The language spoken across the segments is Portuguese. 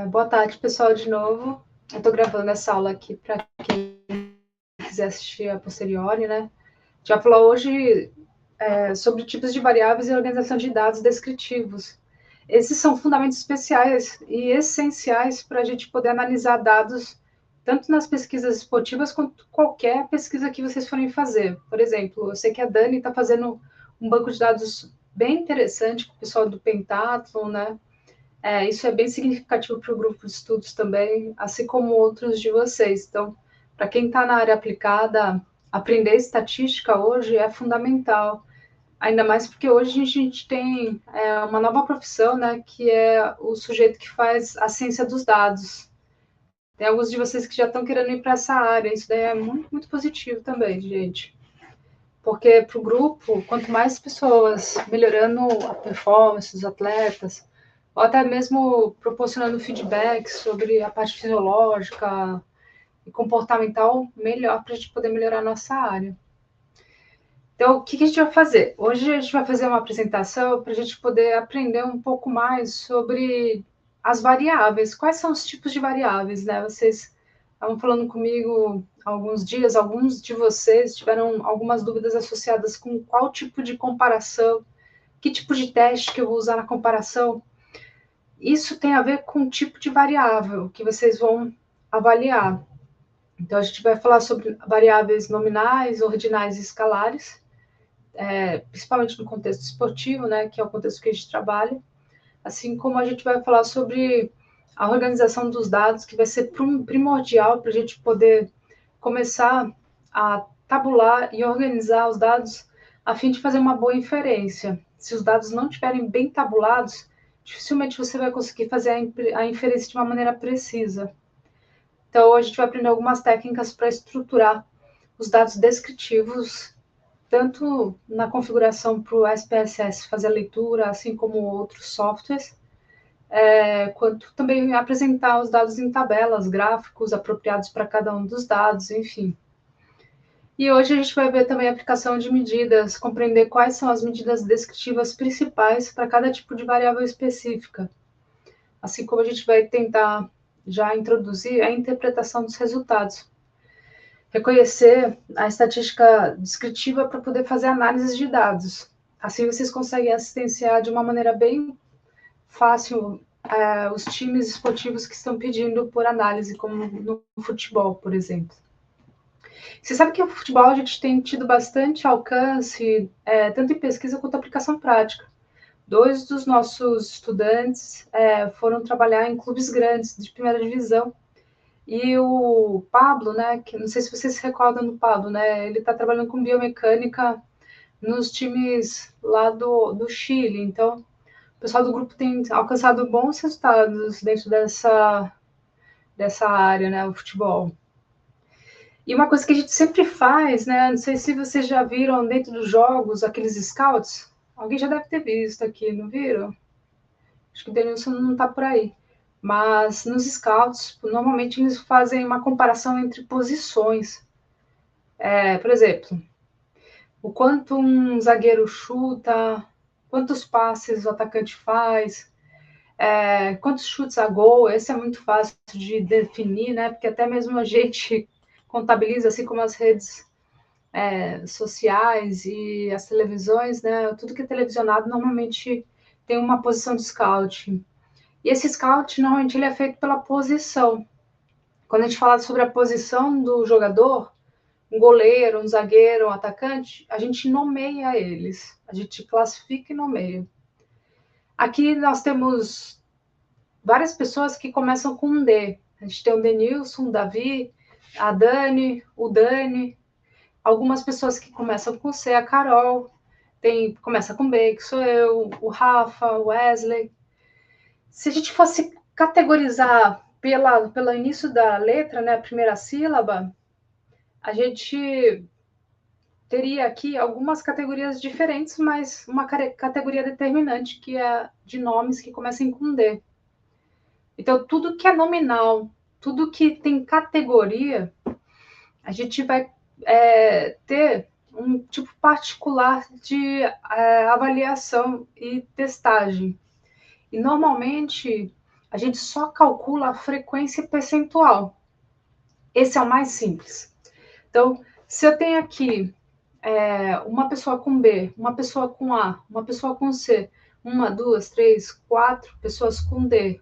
Boa tarde, pessoal, de novo. Eu estou gravando essa aula aqui para quem quiser assistir a posteriori, né? A gente vai falar hoje sobre tipos de variáveis e organização de dados descritivos. Esses são fundamentos especiais e essenciais para a gente poder analisar dados tanto nas pesquisas esportivas quanto qualquer pesquisa que vocês forem fazer. Por exemplo, eu sei que a Dani está fazendo um banco de dados bem interessante com o pessoal do Pentathlon, né? Isso é bem significativo para o grupo de estudos também, assim como outros de vocês. Então, para quem está na área aplicada, aprender estatística hoje é fundamental, ainda mais porque hoje a gente tem uma nova profissão, né, que é o sujeito que faz a ciência dos dados. Tem alguns de vocês que já estão querendo ir para essa área, isso daí é muito, muito positivo também, gente. Porque para o grupo, quanto mais pessoas melhorando a performance dos atletas, ou até mesmo proporcionando feedback sobre a parte fisiológica e comportamental, melhor para a gente poder melhorar a nossa área. Então, o que a gente vai fazer? Hoje a gente vai fazer uma apresentação para a gente poder aprender um pouco mais sobre as variáveis. Quais são os tipos de variáveis, né? Vocês estavam falando comigo há alguns dias, alguns de vocês tiveram algumas dúvidas associadas com qual tipo de comparação, que tipo de teste que eu vou usar na comparação. Isso tem a ver com o tipo de variável que vocês vão avaliar. Então, a gente vai falar sobre variáveis nominais, ordinais e escalares, principalmente no contexto esportivo, né, que é o contexto que a gente trabalha, assim como a gente vai falar sobre a organização dos dados, que vai ser primordial para a gente poder começar a tabular e organizar os dados a fim de fazer uma boa inferência. Se os dados não estiverem bem tabulados, dificilmente você vai conseguir fazer a inferência de uma maneira precisa. Então, a gente vai aprender algumas técnicas para estruturar os dados descritivos, tanto na configuração para o SPSS fazer a leitura, assim como outros softwares, quanto também apresentar os dados em tabelas, gráficos apropriados para cada um dos dados, enfim. E hoje a gente vai ver também a aplicação de medidas, compreender quais são as medidas descritivas principais para cada tipo de variável específica, assim como a gente vai tentar já introduzir a interpretação dos resultados. Reconhecer a estatística descritiva para poder fazer análise de dados. Assim vocês conseguem assistenciar de uma maneira bem fácil os times esportivos que estão pedindo por análise, como no futebol, por exemplo. Você sabe que o futebol a gente tem tido bastante alcance, tanto em pesquisa quanto em aplicação prática. Dois dos nossos estudantes foram trabalhar em clubes grandes de primeira divisão. E o Pablo, né, que não sei se vocês se recordam do Pablo, né, ele está trabalhando com biomecânica nos times lá do Chile. Então, o pessoal do grupo tem alcançado bons resultados dentro dessa área, né, o futebol. E uma coisa que a gente sempre faz, né? Não sei se vocês já viram dentro dos jogos aqueles scouts. Alguém já deve ter visto aqui, não viram? Acho que o Denilson não está por aí. Mas nos scouts, normalmente eles fazem uma comparação entre posições. Por exemplo, o quanto um zagueiro chuta, quantos passes o atacante faz, quantos chutes a gol. Esse é muito fácil de definir, né? Porque até mesmo a gente contabiliza, assim como as redes sociais e as televisões, né? Tudo que é televisionado normalmente tem uma posição de scout. E esse scout, normalmente, ele é feito pela posição. Quando a gente fala sobre a posição do jogador, um goleiro, um zagueiro, um atacante, a gente nomeia eles. A gente classifica e nomeia. Aqui nós temos várias pessoas que começam com um D. A gente tem o Denilson, o Davi, a Dani, o Dani. Algumas pessoas que começam com C, a Carol. Começa com B, que sou eu, o Rafa, o Wesley. Se a gente fosse categorizar pelo início da letra, né, a primeira sílaba, a gente teria aqui algumas categorias diferentes, mas uma categoria determinante, que é de nomes que começam com D. Então, tudo que é nominal, tudo que tem categoria, a gente vai ter um tipo particular de avaliação e testagem. E, normalmente, a gente só calcula a frequência percentual. Esse é o mais simples. Então, se eu tenho aqui uma pessoa com B, uma pessoa com A, uma pessoa com C, uma, duas, três, quatro pessoas com D,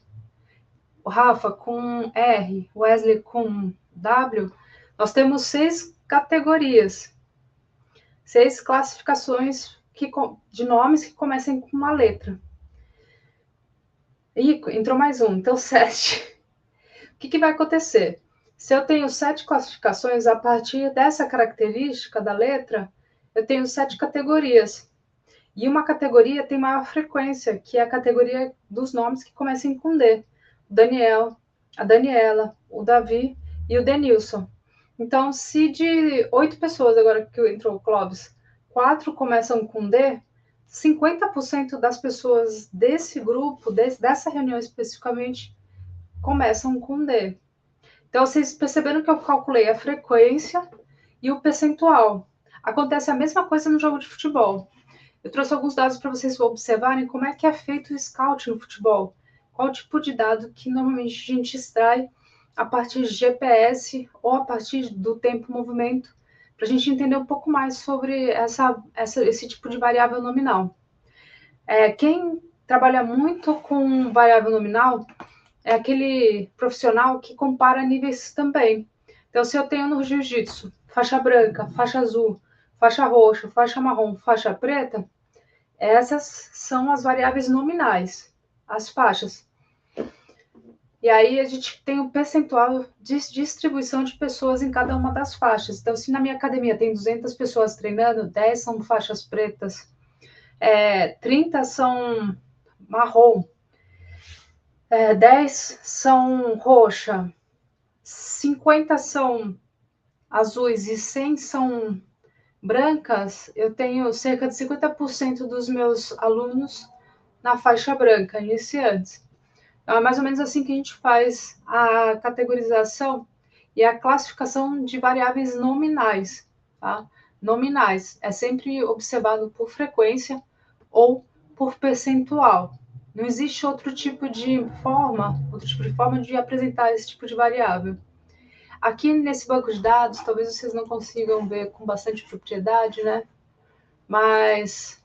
o Rafa com R, o Wesley com W, nós temos 6 categorias, 6 classificações de nomes que comecem com uma letra. Ih, entrou mais um, então 7. O que vai acontecer? Se eu tenho 7 classificações, a partir dessa característica da letra, eu tenho 7 categorias. E uma categoria tem maior frequência, que é a categoria dos nomes que começam com D. O Daniel, a Daniela, o Davi e o Denilson. Então, se de 8 pessoas, agora que entrou o Clóvis, 4 começam com D, 50% das pessoas desse grupo, dessa reunião especificamente, começam com D. Então, vocês perceberam que eu calculei a frequência e o percentual. Acontece a mesma coisa no jogo de futebol. Eu trouxe alguns dados para vocês observarem como é que é feito o scout no futebol. Qual o tipo de dado que normalmente a gente extrai a partir de GPS ou a partir do tempo-movimento, para a gente entender um pouco mais sobre esse tipo de variável nominal. Quem trabalha muito com variável nominal é aquele profissional que compara níveis também. Então, se eu tenho no jiu-jitsu faixa branca, faixa azul, faixa roxa, faixa marrom, faixa preta, essas são as variáveis nominais, as faixas. E aí a gente tem um percentual de distribuição de pessoas em cada uma das faixas. Então, se na minha academia tem 200 pessoas treinando, 10 são faixas pretas, 30 são marrom, 10 são roxa, 50 são azuis e 100 são brancas, eu tenho cerca de 50% dos meus alunos na faixa branca, iniciantes. Então, é mais ou menos assim que a gente faz a categorização e a classificação de variáveis nominais. Tá? Nominais é sempre observado por frequência ou por percentual. Não existe outro tipo de forma de apresentar esse tipo de variável. Aqui nesse banco de dados, talvez vocês não consigam ver com bastante propriedade, né? Mas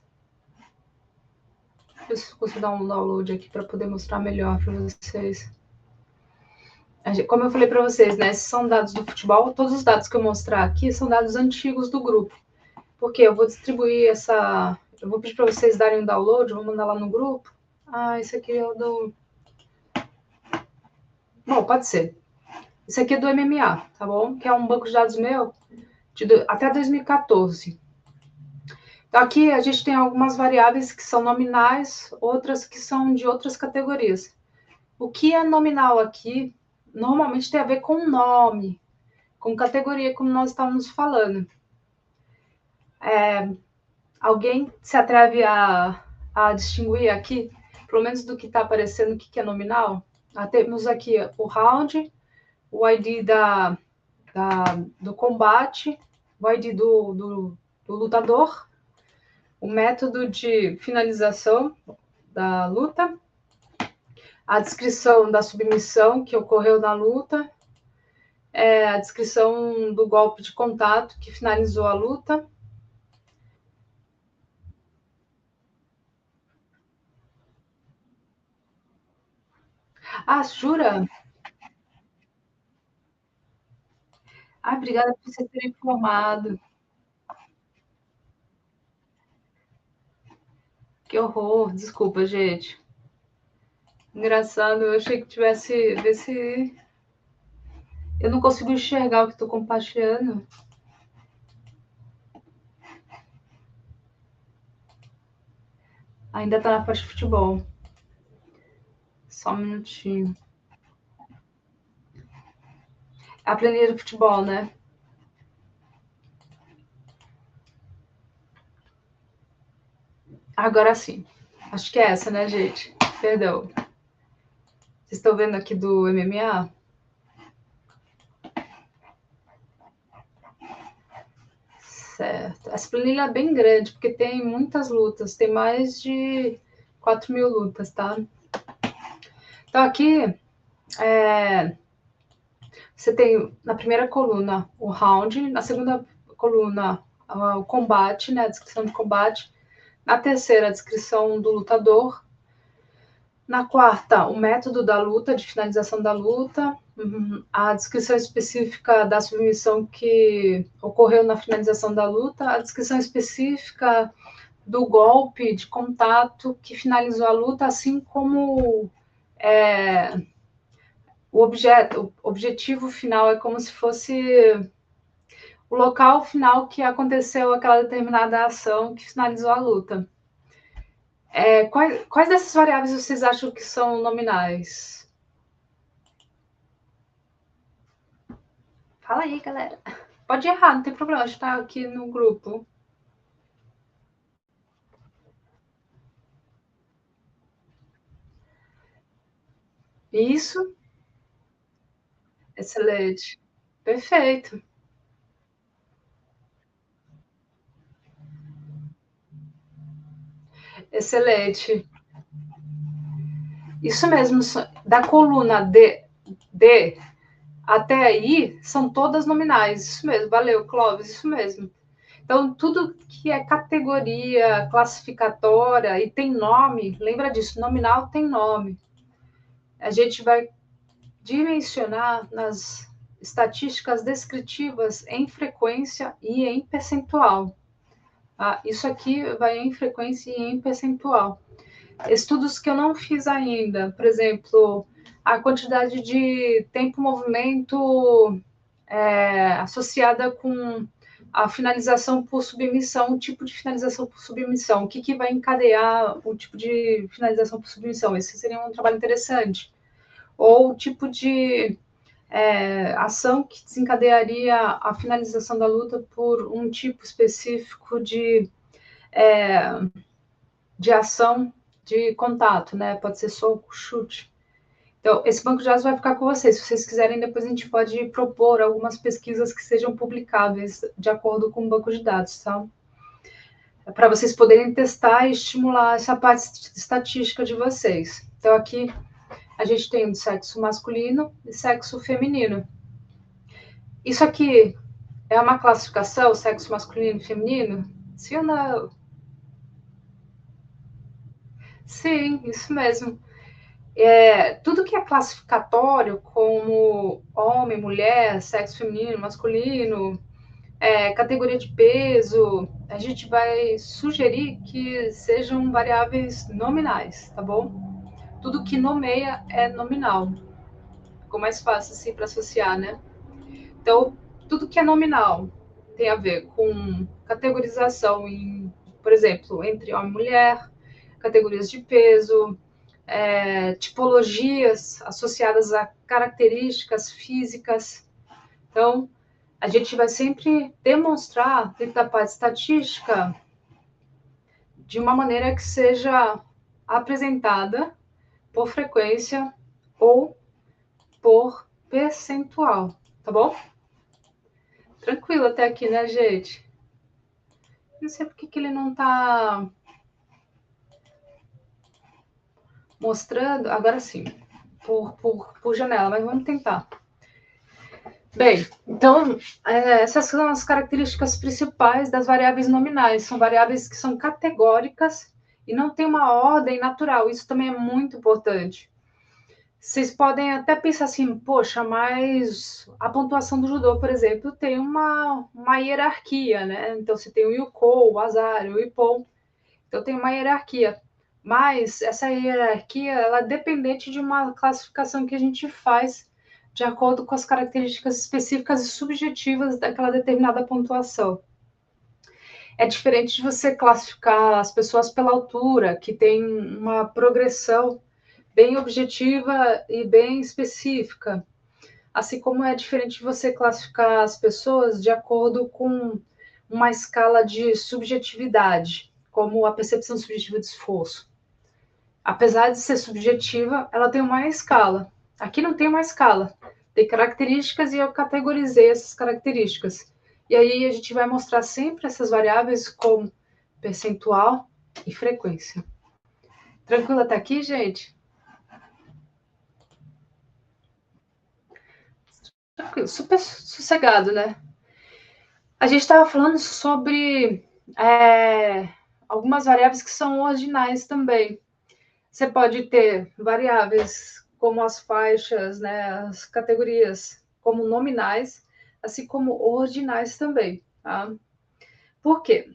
eu consigo dar um download aqui para poder mostrar melhor para vocês. Como eu falei para vocês, né? Esses são dados do futebol. Todos os dados que eu mostrar aqui são dados antigos do grupo. Porque eu vou distribuir essa. Eu vou pedir para vocês darem um download, vou mandar lá no grupo. Esse aqui é o do. Bom, pode ser. Esse aqui é do MMA, tá bom? Que é um banco de dados meu até 2014. Então, aqui a gente tem algumas variáveis que são nominais, outras que são de outras categorias. O que é nominal aqui, normalmente tem a ver com nome, com categoria, como nós estávamos falando. Alguém se atreve a distinguir aqui, pelo menos do que está aparecendo, o que é nominal? Temos aqui o round, o ID do combate, o ID do lutador, o método de finalização da luta, a descrição da submissão que ocorreu na luta, a descrição do golpe de contato que finalizou a luta. Jura? Obrigada por você ter informado. Que horror, desculpa, gente. Engraçado, eu achei que tivesse. Ver se. Eu não consigo enxergar o que estou compartilhando. Ainda está na parte de futebol. Só um minutinho. A planilha de futebol, né? Agora sim. Acho que é essa, né, gente? Perdão. Vocês estão vendo aqui do MMA? Certo. Essa planilha é bem grande, porque tem muitas lutas. Tem mais de 4.000 lutas, tá? Então, aqui, você tem na primeira coluna o round, na segunda coluna o combate, né, a descrição de combate, na terceira a descrição do lutador, na quarta o método da luta, de finalização da luta, a descrição específica da submissão que ocorreu na finalização da luta, a descrição específica do golpe de contato que finalizou a luta, assim como o objetivo final é como se fosse o local final que aconteceu aquela determinada ação que finalizou a luta. Quais dessas variáveis vocês acham que são nominais? Fala aí, galera. Pode errar, não tem problema, a gente está aqui no grupo. Isso, excelente. Perfeito. Excelente. Isso mesmo, da coluna D até aí, são todas nominais. Isso mesmo, valeu, Clóvis, isso mesmo. Então, tudo que é categoria classificatória e tem nome, lembra disso, nominal tem nome. A gente vai dimensionar nas estatísticas descritivas em frequência e em percentual. Tá? Isso aqui vai em frequência e em percentual. Estudos que eu não fiz ainda, por exemplo, a quantidade de tempo-movimento associada com a finalização por submissão, o tipo de finalização por submissão, o que vai encadear o tipo de finalização por submissão. Esse seria um trabalho interessante. Ou o tipo de ação que desencadearia a finalização da luta por um tipo específico de ação de contato, né? Pode ser soco, chute. Então, esse banco de dados vai ficar com vocês. Se vocês quiserem, depois a gente pode propor algumas pesquisas que sejam publicáveis de acordo com o banco de dados, tá? Para vocês poderem testar e estimular essa parte estatística de vocês. Então, aqui a gente tem o sexo masculino e sexo feminino. Isso aqui é uma classificação, sexo masculino e feminino? Sim ou não? Sim, isso mesmo. Tudo que é classificatório, como homem, mulher, sexo feminino, masculino, categoria de peso, a gente vai sugerir que sejam variáveis nominais, tá bom? Tudo que nomeia é nominal. Ficou mais fácil assim para associar, né? Então, tudo que é nominal tem a ver com categorização em, por exemplo, entre homem e mulher, categorias de peso, tipologias associadas a características físicas. Então, a gente vai sempre demonstrar, dentro da parte estatística, de uma maneira que seja apresentada por frequência ou por percentual, tá bom? Tranquilo até aqui, né, gente? Não sei por que ele não está mostrando. Agora sim, por janela, mas vamos tentar. Bem, então, essas são as características principais das variáveis nominais. São variáveis que são categóricas e não tem uma ordem natural. Isso também é muito importante. Vocês podem até pensar assim, poxa, mas a pontuação do judô, por exemplo, tem uma hierarquia, né? Então, você tem o Yuko, o Azar, o Ippon. Então, tem uma hierarquia. Mas essa hierarquia, ela é dependente de uma classificação que a gente faz de acordo com as características específicas e subjetivas daquela determinada pontuação. É diferente de você classificar as pessoas pela altura, que tem uma progressão bem objetiva e bem específica. Assim como é diferente de você classificar as pessoas de acordo com uma escala de subjetividade, como a percepção subjetiva de esforço. Apesar de ser subjetiva, ela tem uma escala. Aqui não tem uma escala. Tem características e eu categorizei essas características. E aí a gente vai mostrar sempre essas variáveis como percentual e frequência. Tranquilo até aqui, gente? tranquilo, super sossegado, né? A gente estava falando sobre algumas variáveis que são ordinais também. Você pode ter variáveis como as faixas, né, as categorias como nominais, assim como ordinais também, tá? Por quê?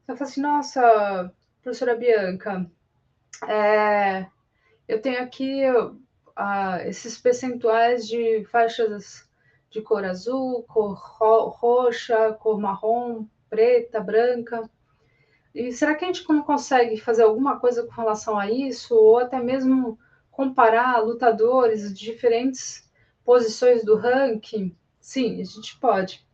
Você fala assim, nossa, professora Bianca, eu tenho aqui esses percentuais de faixas de cor azul, cor roxa, cor marrom, preta, branca. E será que a gente não consegue fazer alguma coisa com relação a isso? Ou até mesmo comparar lutadores de diferentes posições do ranking? Sim, a gente pode.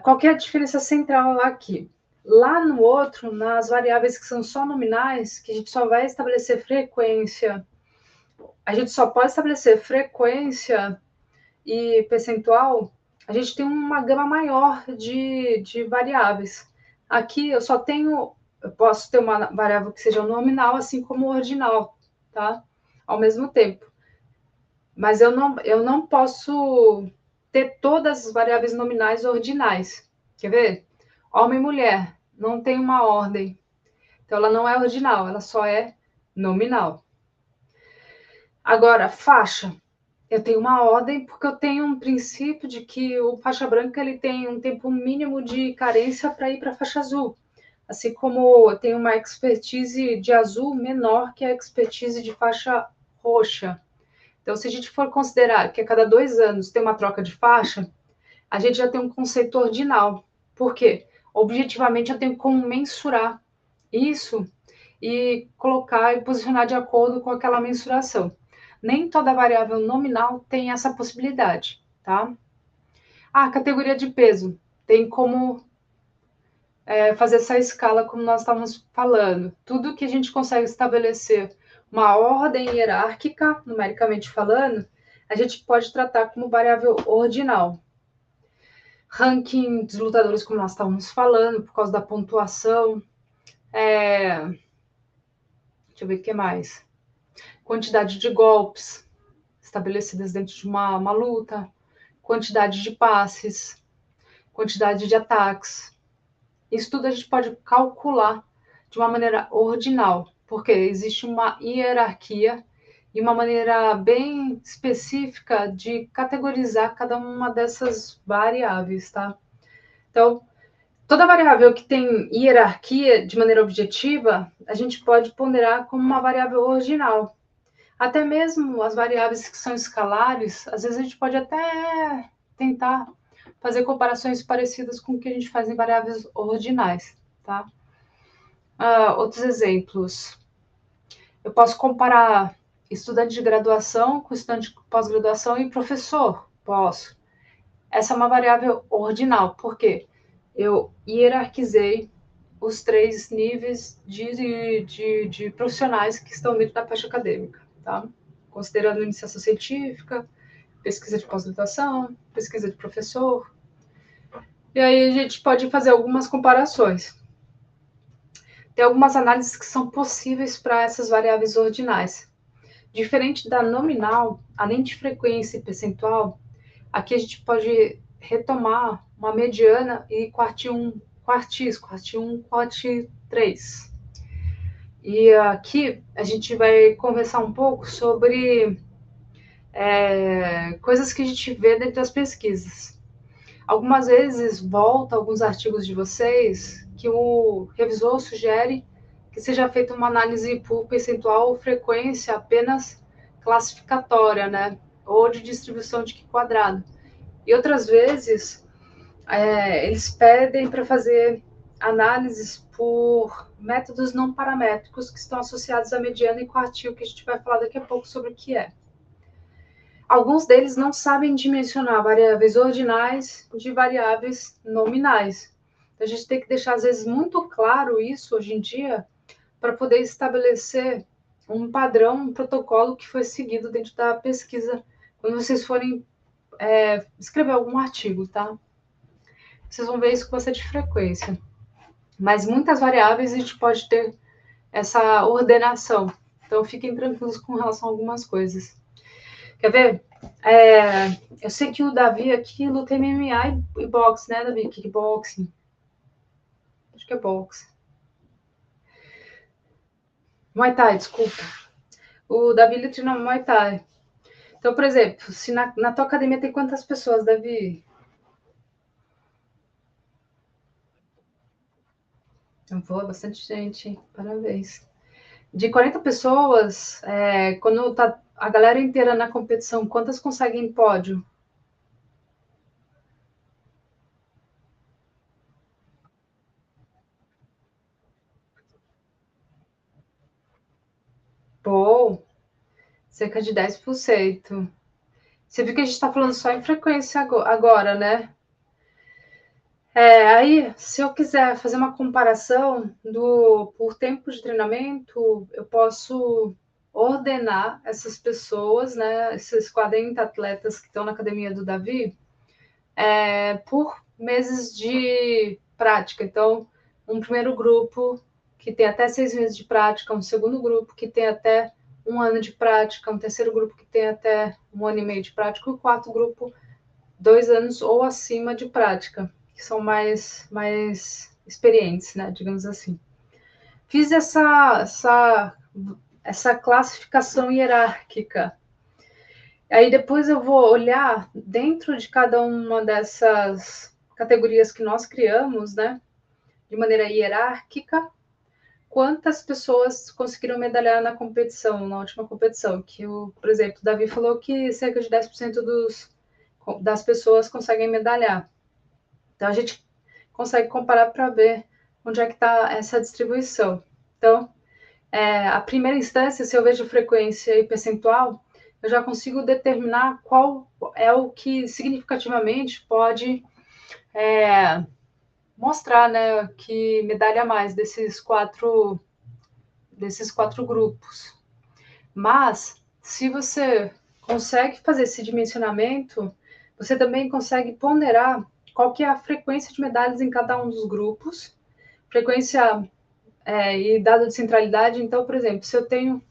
Qual que é a diferença central aqui? Lá no outro, nas variáveis que são só nominais, que a gente só vai estabelecer frequência, a gente só pode estabelecer frequência e percentual, a gente tem uma gama maior de variáveis. Aqui eu posso ter uma variável que seja nominal, assim como ordinal, tá? Ao mesmo tempo. Mas eu não posso ter todas as variáveis nominais ordinais. Quer ver? Homem e mulher não tem uma ordem. Então ela não é ordinal, ela só é nominal. Agora, faixa. Eu tenho uma ordem porque eu tenho um princípio de que o faixa branca ele tem um tempo mínimo de carência para ir para a faixa azul. Assim como eu tenho uma expertise de azul menor que a expertise de faixa roxa. Então, se a gente for considerar que a cada 2 anos tem uma troca de faixa, a gente já tem um conceito ordinal. Por quê? Objetivamente, eu tenho como mensurar isso e colocar e posicionar de acordo com aquela mensuração. Nem toda variável nominal tem essa possibilidade, tá? Categoria de peso. Tem como fazer essa escala como nós estávamos falando. Tudo que a gente consegue estabelecer uma ordem hierárquica, numericamente falando, a gente pode tratar como variável ordinal. Ranking dos lutadores, como nós estávamos falando, por causa da pontuação. Deixa eu ver o que mais. Quantidade de golpes estabelecidas dentro de uma luta, quantidade de passes, quantidade de ataques. Isso tudo a gente pode calcular de uma maneira ordinal, porque existe uma hierarquia e uma maneira bem específica de categorizar cada uma dessas variáveis, tá? Então, toda variável que tem hierarquia de maneira objetiva, a gente pode ponderar como uma variável ordinal. Até mesmo as variáveis que são escalares, às vezes a gente pode até tentar fazer comparações parecidas com o que a gente faz em variáveis ordinais, tá? Outros exemplos. Eu posso comparar estudante de graduação com estudante de pós-graduação e professor. Posso. Essa é uma variável ordinal. Por quê? Eu hierarquizei os 3 níveis de profissionais que estão dentro da faixa acadêmica, tá? Considerando iniciação científica, pesquisa de pós-graduação, pesquisa de professor. E aí a gente pode fazer algumas comparações. Tem algumas análises que são possíveis para essas variáveis ordinais. Diferente da nominal, além de frequência e percentual, aqui a gente pode retomar uma mediana e quartil 1, quartil 1, quartil 3. E aqui a gente vai conversar um pouco sobre coisas que a gente vê dentro das pesquisas. Algumas vezes volta alguns artigos de vocês que o revisor sugere que seja feita uma análise por percentual ou frequência apenas classificatória, né? Ou de distribuição de Q quadrado. E outras vezes eles pedem para fazer análises por métodos não paramétricos que estão associados à mediana e quartil, que a gente vai falar daqui a pouco sobre o que é. Alguns deles não sabem dimensionar variáveis ordinais de variáveis nominais. Então, a gente tem que deixar, às vezes, muito claro isso hoje em dia, para poder estabelecer um padrão, um protocolo que foi seguido dentro da pesquisa, quando vocês forem escrever algum artigo, tá? Vocês vão ver isso com bastante frequência. Mas muitas variáveis a gente pode ter essa ordenação. Então, fiquem tranquilos com relação a algumas coisas. Quer ver? Eu sei que o Davi aqui luta MMA e boxe, né, Davi? Kickboxing. Acho que é boxe. Muay Thai, desculpa. O Davi ele treina Muay Thai. Então, por exemplo, se na tua academia tem quantas pessoas, Davi? Então, pô, bastante gente, hein? Parabéns. De 40 pessoas, quando tá a galera inteira na competição, quantas conseguem pódio? Pô, cerca de 10%. Você viu que a gente está falando só em frequência agora, né? Aí, se eu quiser fazer uma comparação por tempo de treinamento, eu posso ordenar essas pessoas, né, esses 40 atletas que estão na academia do Davi, por meses de prática. Então, um primeiro grupo que tem até 6 meses de prática, um segundo grupo que tem até 1 ano de prática, um terceiro grupo que tem até 1 ano e meio de prática, e o quarto grupo 2 anos ou acima de prática, que são mais experientes, né, digamos assim. Fiz essa classificação hierárquica. Aí depois eu vou olhar dentro de cada uma dessas categorias que nós criamos, né, de maneira hierárquica, quantas pessoas conseguiram medalhar na competição, na última competição, que, por exemplo, o Davi falou que cerca de 10% das pessoas conseguem medalhar. Então, a gente consegue comparar para ver onde é que está essa distribuição. Então, a primeira instância, se eu vejo frequência e percentual, eu já consigo determinar qual é o que significativamente pode mostrar, né, que medalha mais desses quatro grupos. Mas, se você consegue fazer esse dimensionamento, você também consegue ponderar qual que é a frequência de medalhas em cada um dos grupos, frequência e dado de centralidade. Então, por exemplo, se eu tenho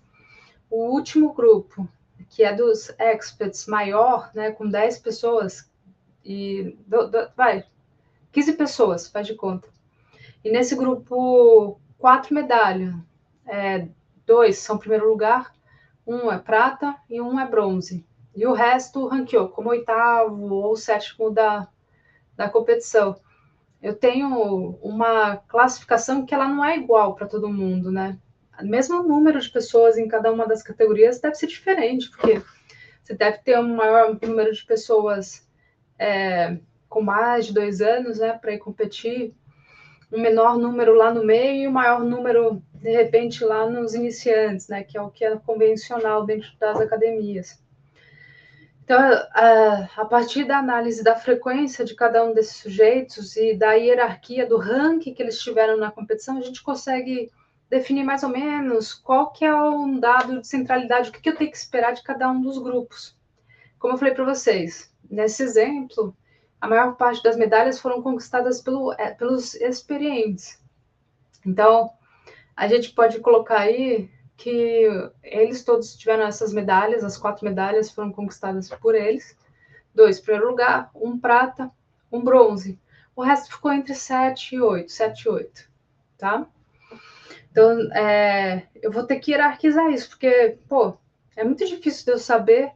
o último grupo, que é dos experts maior, né, com 10 pessoas, e 15 pessoas, faz de conta. E nesse grupo, 4 medalhas. Dois são primeiro lugar, um é prata e um é bronze. E o resto ranqueou como oitavo ou sétimo da competição. Eu tenho uma classificação que ela não é igual para todo mundo, né? Mesmo o número de pessoas em cada uma das categorias deve ser diferente, porque você deve ter um maior número de pessoas com mais de 2 anos, né, para ir competir, um menor número lá no meio e um maior número, de repente, lá nos iniciantes, né, que é o que é convencional dentro das academias. Então, a partir da análise da frequência de cada um desses sujeitos e da hierarquia do ranking que eles tiveram na competição, a gente consegue definir mais ou menos qual que é um dado de centralidade, o que eu tenho que esperar de cada um dos grupos. Como eu falei para vocês, nesse exemplo, a maior parte das medalhas foram conquistadas pelos experientes. Então, a gente pode colocar aí que eles todos tiveram essas medalhas, as 4 medalhas foram conquistadas por eles. 2 primeiro lugar, um prata, um bronze. O resto ficou entre 7 e 8, 7 e 8, tá? Então, eu vou ter que hierarquizar isso, porque, pô, é muito difícil de eu saber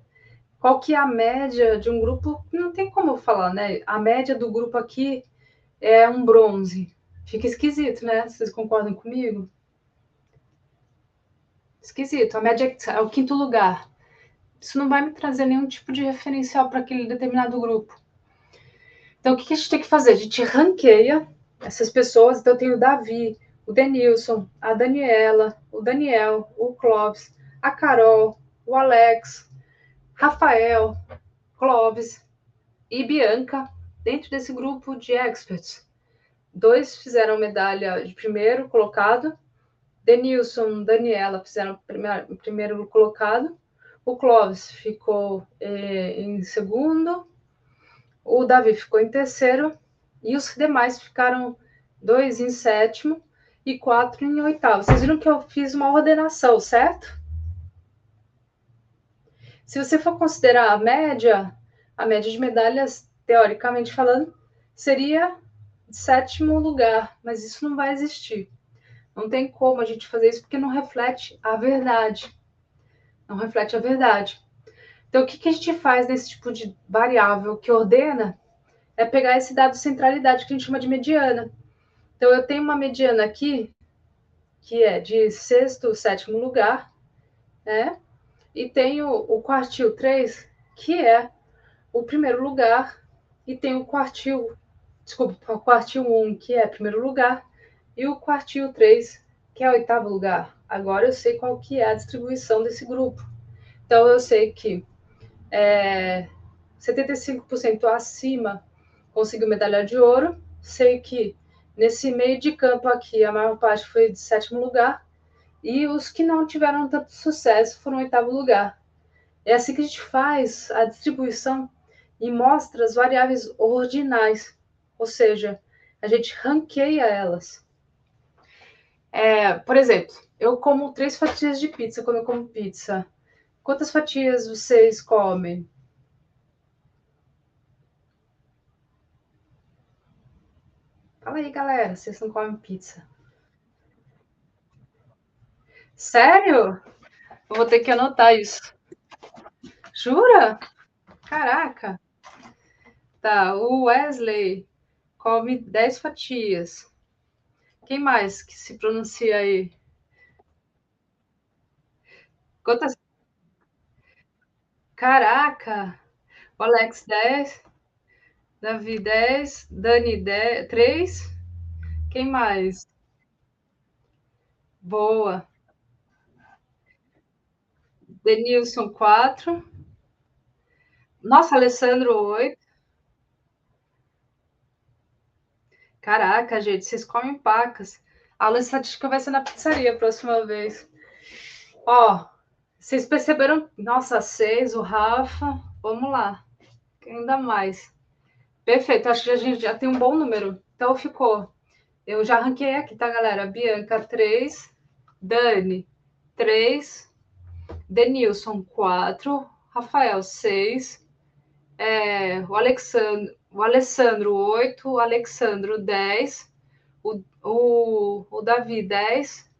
qual que é a média de um grupo, não tem como falar, né? A média do grupo aqui é um bronze. Fica esquisito, né? Vocês concordam comigo? Esquisito. A média é o quinto lugar. Isso não vai me trazer nenhum tipo de referencial para aquele determinado grupo. Então, o que a gente tem que fazer? A gente ranqueia essas pessoas. Então, eu tenho o Davi, o Denilson, a Daniela, o Daniel, o Clóvis, a Carol, o Alex, Rafael, Clóvis e Bianca, dentro desse grupo de experts. 2 fizeram medalha de primeiro colocado, Denilson, Daniela fizeram primeiro colocado, o Clóvis ficou em segundo, o Davi ficou em terceiro, e os demais ficaram 2 em sétimo e 4 em oitavo. Vocês viram que eu fiz uma ordenação, certo? Se você for considerar a média de medalhas, teoricamente falando, seria sétimo lugar, mas isso não vai existir. Não tem como a gente fazer isso porque não reflete a verdade. Não reflete a verdade. Então, o que a gente faz nesse tipo de variável que ordena é pegar esse dado de centralidade que a gente chama de mediana. Então, eu tenho uma mediana aqui, que é de sexto, sétimo lugar, né? E tenho o quartil 3, que é o primeiro lugar, e tem o quartil, desculpa, o quartil 1, que é primeiro lugar, e o quartil 3, que é oitavo lugar. Agora eu sei qual que é a distribuição desse grupo. Então eu sei que 75% acima conseguiu medalha de ouro. Sei que nesse meio de campo aqui a maior parte foi de sétimo lugar, e os que não tiveram tanto sucesso foram oitavo lugar. É assim que a gente faz a distribuição e mostra as variáveis ordinais, ou seja, a gente ranqueia elas. Por exemplo, eu como 3 fatias de pizza quando eu como pizza. Quantas fatias vocês comem? Fala aí, galera, vocês não comem pizza. Sério? Eu vou ter que anotar isso. Jura? Caraca. Tá, o Wesley come 10 fatias. Quem mais que se pronuncia aí? Quantas? Caraca! O Alex 10, Davi 10, Dani 10, 3. Quem mais? Boa. Denilson 4. Nossa, Alessandro 8. Caraca, gente, vocês comem pacas. A aula de estatística vai ser na pizzaria a próxima vez. Ó, vocês perceberam? Nossa, 6, o Rafa. Vamos lá. Ainda mais. Perfeito, acho que a gente já tem um bom número. Então ficou. Eu já ranquei aqui, tá, galera? Bianca 3, Dani 3, Denilson 4, Rafael 6, o Alessandro 8, o Alexandro 10, o Davi 10,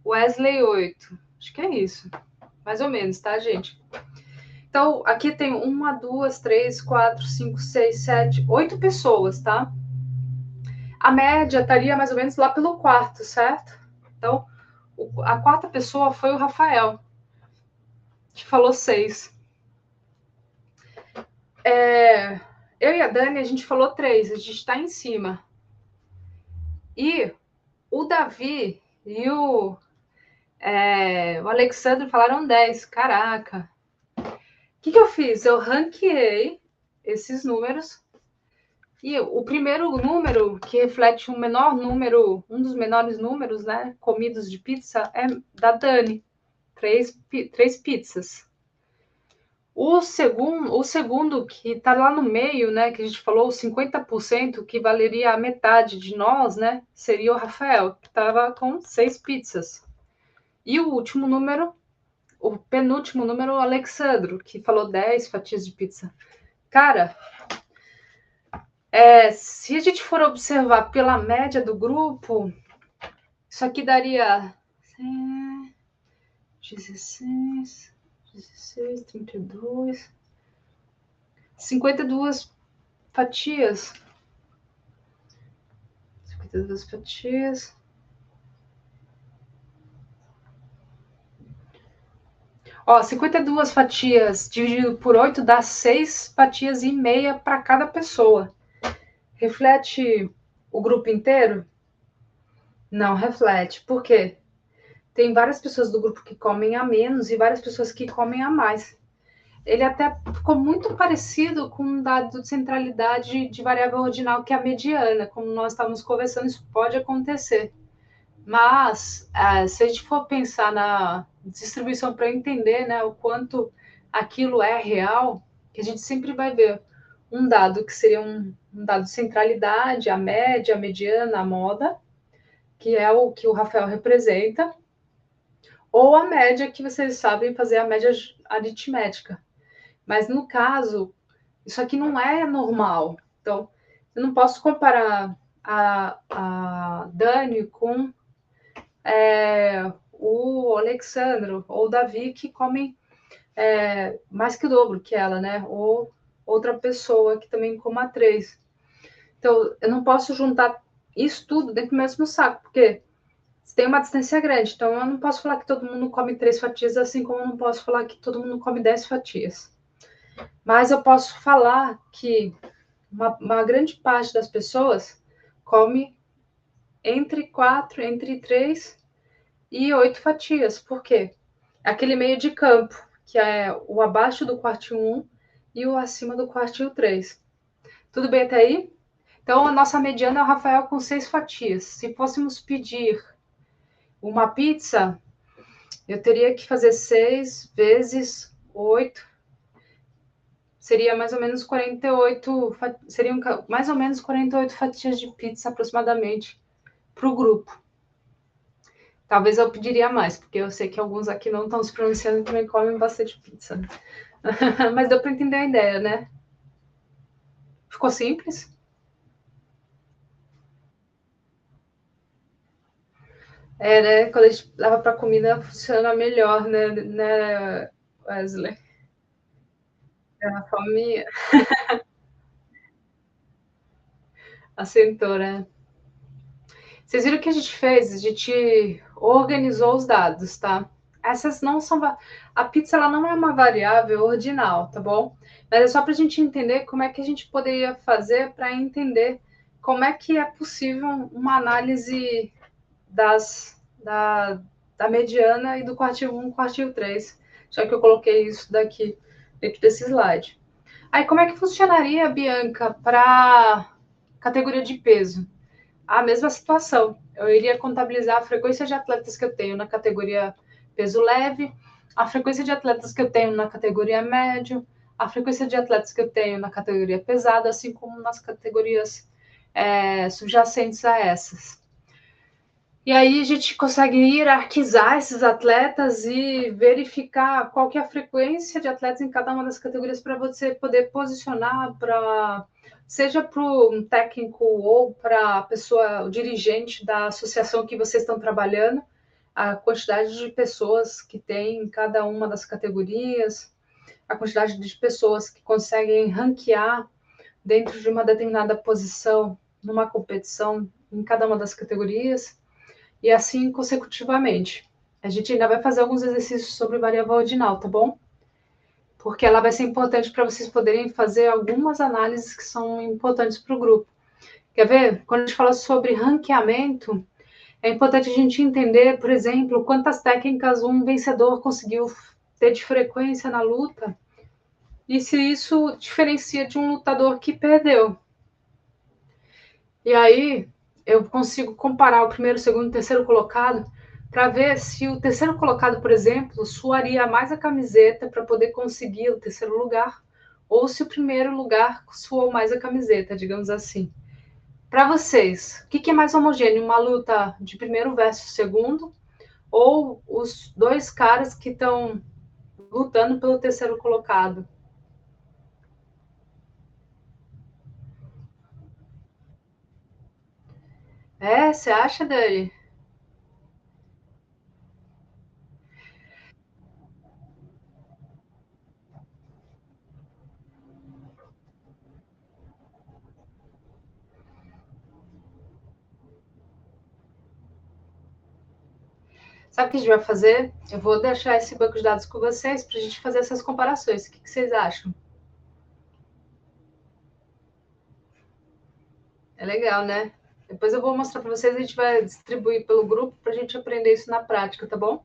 Wesley 8. Acho que é isso. Mais ou menos, tá, gente? Então, aqui tem uma, duas, três, quatro, cinco, seis, sete, 8 pessoas, tá? A média estaria mais ou menos lá pelo quarto, certo? Então, a quarta pessoa foi o Rafael, que falou 6. Eu e a Dani, a gente falou 3, a gente está em cima. E o Davi e o Alexandre falaram 10. Caraca. O que eu fiz? Eu ranqueei esses números. E o primeiro número, que reflete um menor número, um dos menores números, né, comidos de pizza, é da Dani. 3 pizzas. O segundo, que está lá no meio, né, que a gente falou, 50%, que valeria a metade de nós, né, seria o Rafael, que estava com 6 pizzas. E o último número, o penúltimo número, o Alexandro, que falou 10 fatias de pizza. Cara, se a gente for observar pela média do grupo, isso aqui daria 16, 16, 32, 52 fatias. 52 fatias. Ó, 52 fatias dividido por 8 dá 6 fatias e meia para cada pessoa. Reflete o grupo inteiro? Não reflete. Por quê? Tem várias pessoas do grupo que comem a menos e várias pessoas que comem a mais. Ele até ficou muito parecido com um dado de centralidade de variável ordinal, que é a mediana. Como nós estávamos conversando, isso pode acontecer. Mas, se a gente for pensar na distribuição para entender, né, o quanto aquilo é real, que a gente sempre vai ver um dado que seria um dado de centralidade, a média, a mediana, a moda, que é o que o Rafael representa. ou a média, que vocês sabem fazer a média aritmética. Mas no caso, isso aqui não é normal. Então, eu não posso comparar a Dani com o Alexandro ou o Davi, que comem mais que o dobro que ela, né? Ou outra pessoa que também coma 3. Então, eu não posso juntar isso tudo dentro do mesmo saco, porque tem uma distância grande. Então, eu não posso falar que todo mundo come 3 fatias, assim como eu não posso falar que todo mundo come 10 fatias. Mas eu posso falar que uma grande parte das pessoas come entre 4, entre 3 e 8 fatias. Por quê? Aquele meio de campo, que é o abaixo do quartil 1 e o acima do quartil 3. Tudo bem até aí? Então, a nossa mediana é o Rafael com 6 fatias. Se fôssemos pedir uma pizza, eu teria que fazer 6 vezes 8. Seria mais ou menos 48, seriam mais ou menos 48 fatias de pizza aproximadamente para o grupo. Talvez eu pediria mais, porque eu sei que alguns aqui não estão se pronunciando e também comem bastante pizza. Mas deu para entender a ideia, né? Ficou simples? É, né? Quando a gente leva para comida, funciona melhor, né, Wesley? É a fome assentou, né? Vocês viram o que a gente fez? A gente organizou os dados, tá? Essas não são. A pizza ela não é uma variável ordinal, tá bom? Mas é só para a gente entender como é que a gente poderia fazer para entender como é que é possível uma análise da mediana e do quartil 1 e quartil 3, já que eu coloquei isso daqui dentro desse slide. Aí, como é que funcionaria, Bianca, para categoria de peso? A mesma situação. Eu iria contabilizar a frequência de atletas que eu tenho na categoria peso leve, a frequência de atletas que eu tenho na categoria médio, a frequência de atletas que eu tenho na categoria pesada, assim como nas categorias subjacentes a essas. E aí a gente consegue hierarquizar esses atletas e verificar qual que é a frequência de atletas em cada uma das categorias para você poder posicionar para seja para o técnico ou para a pessoa, o dirigente da associação que vocês estão trabalhando, a quantidade de pessoas que tem em cada uma das categorias, a quantidade de pessoas que conseguem ranquear dentro de uma determinada posição numa competição em cada uma das categorias e assim consecutivamente. A gente ainda vai fazer alguns exercícios sobre variável ordinal, tá bom? Porque ela vai ser importante para vocês poderem fazer algumas análises que são importantes para o grupo. Quer ver? Quando a gente fala sobre ranqueamento, é importante a gente entender, por exemplo, quantas técnicas um vencedor conseguiu ter de frequência na luta e se isso diferencia de um lutador que perdeu. E aí eu consigo comparar o primeiro, segundo e terceiro colocado para ver se o terceiro colocado, por exemplo, suaria mais a camiseta para poder conseguir o terceiro lugar, ou se o primeiro lugar suou mais a camiseta, digamos assim. Para vocês, o que é mais homogêneo? Uma luta de primeiro versus segundo, ou os dois caras que estão lutando pelo terceiro colocado? Você acha, Dani? Sabe o que a gente vai fazer? Eu vou deixar esse banco de dados com vocês para a gente fazer essas comparações. O que vocês acham? É legal, né? Depois eu vou mostrar para vocês, a gente vai distribuir pelo grupo para a gente aprender isso na prática, tá bom?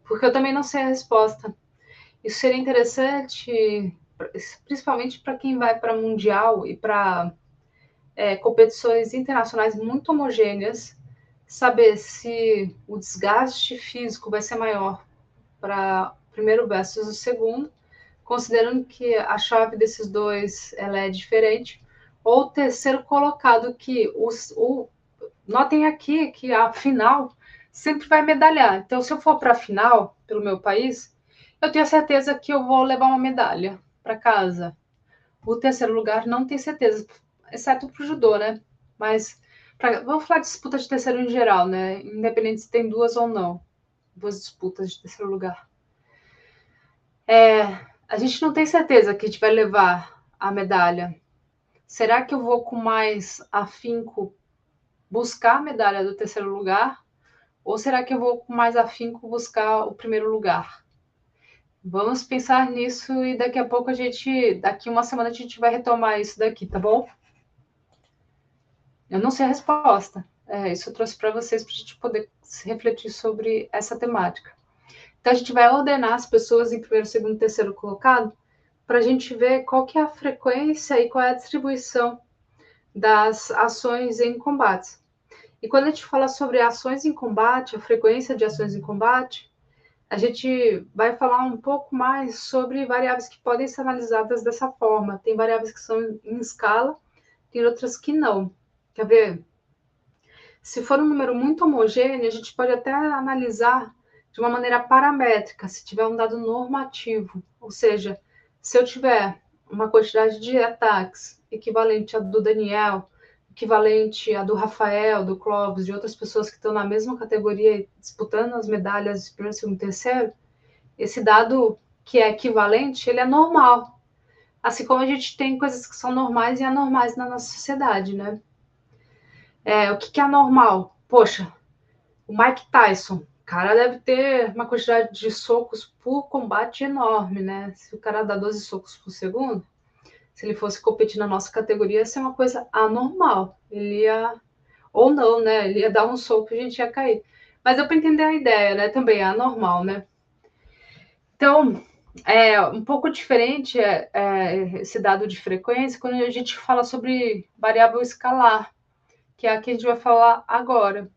Porque eu também não sei a resposta. Isso seria interessante, principalmente para quem vai para Mundial e para competições internacionais muito homogêneas, saber se o desgaste físico vai ser maior para o primeiro versus o segundo, considerando que a chave desses dois ela é diferente, ou o terceiro colocado, que notem aqui que a final sempre vai medalhar. Então, se eu for para a final, pelo meu país, eu tenho certeza que eu vou levar uma medalha para casa. O terceiro lugar não tem certeza, exceto para o judô, né? Mas vamos falar de disputa de terceiro em geral, né? Independente se tem duas ou não. Duas disputas de terceiro lugar. A gente não tem certeza que a gente vai levar a medalha. Será que eu vou com mais afinco buscar a medalha do terceiro lugar? Ou será que eu vou com mais afinco buscar o primeiro lugar? Vamos pensar nisso e daqui a pouco daqui uma semana a gente vai retomar isso daqui, tá bom? Eu não sei a resposta. Isso eu trouxe para vocês para a gente poder refletir sobre essa temática. Então a gente vai ordenar as pessoas em primeiro, segundo, terceiro colocado para a gente ver qual que é a frequência e qual é a distribuição das ações em combates. E quando a gente fala sobre ações em combate, a frequência de ações em combate, a gente vai falar um pouco mais sobre variáveis que podem ser analisadas dessa forma. Tem variáveis que são em escala, tem outras que não. Quer ver? Se for um número muito homogêneo, a gente pode até analisar de uma maneira paramétrica, se tiver um dado normativo. Ou seja, se eu tiver uma quantidade de ataques equivalente à do Daniel, equivalente à do Rafael, do Clóvis, de outras pessoas que estão na mesma categoria disputando as medalhas de primeiro, segundo, terceiro, esse dado que é equivalente, ele é normal. Assim como a gente tem coisas que são normais e anormais na nossa sociedade, né? O que é normal? Poxa, o Mike Tyson, o cara deve ter uma quantidade de socos por combate enorme, né? Se o cara dá 12 socos por segundo, se ele fosse competir na nossa categoria, ia ser uma coisa anormal. Ele ia, ou não, né? Ele ia dar um soco e a gente ia cair. Mas deu para entender a ideia, né? Também é anormal, né? Então, um pouco diferente esse dado de frequência quando a gente fala sobre variável escalar, que é a que a gente vai falar agora.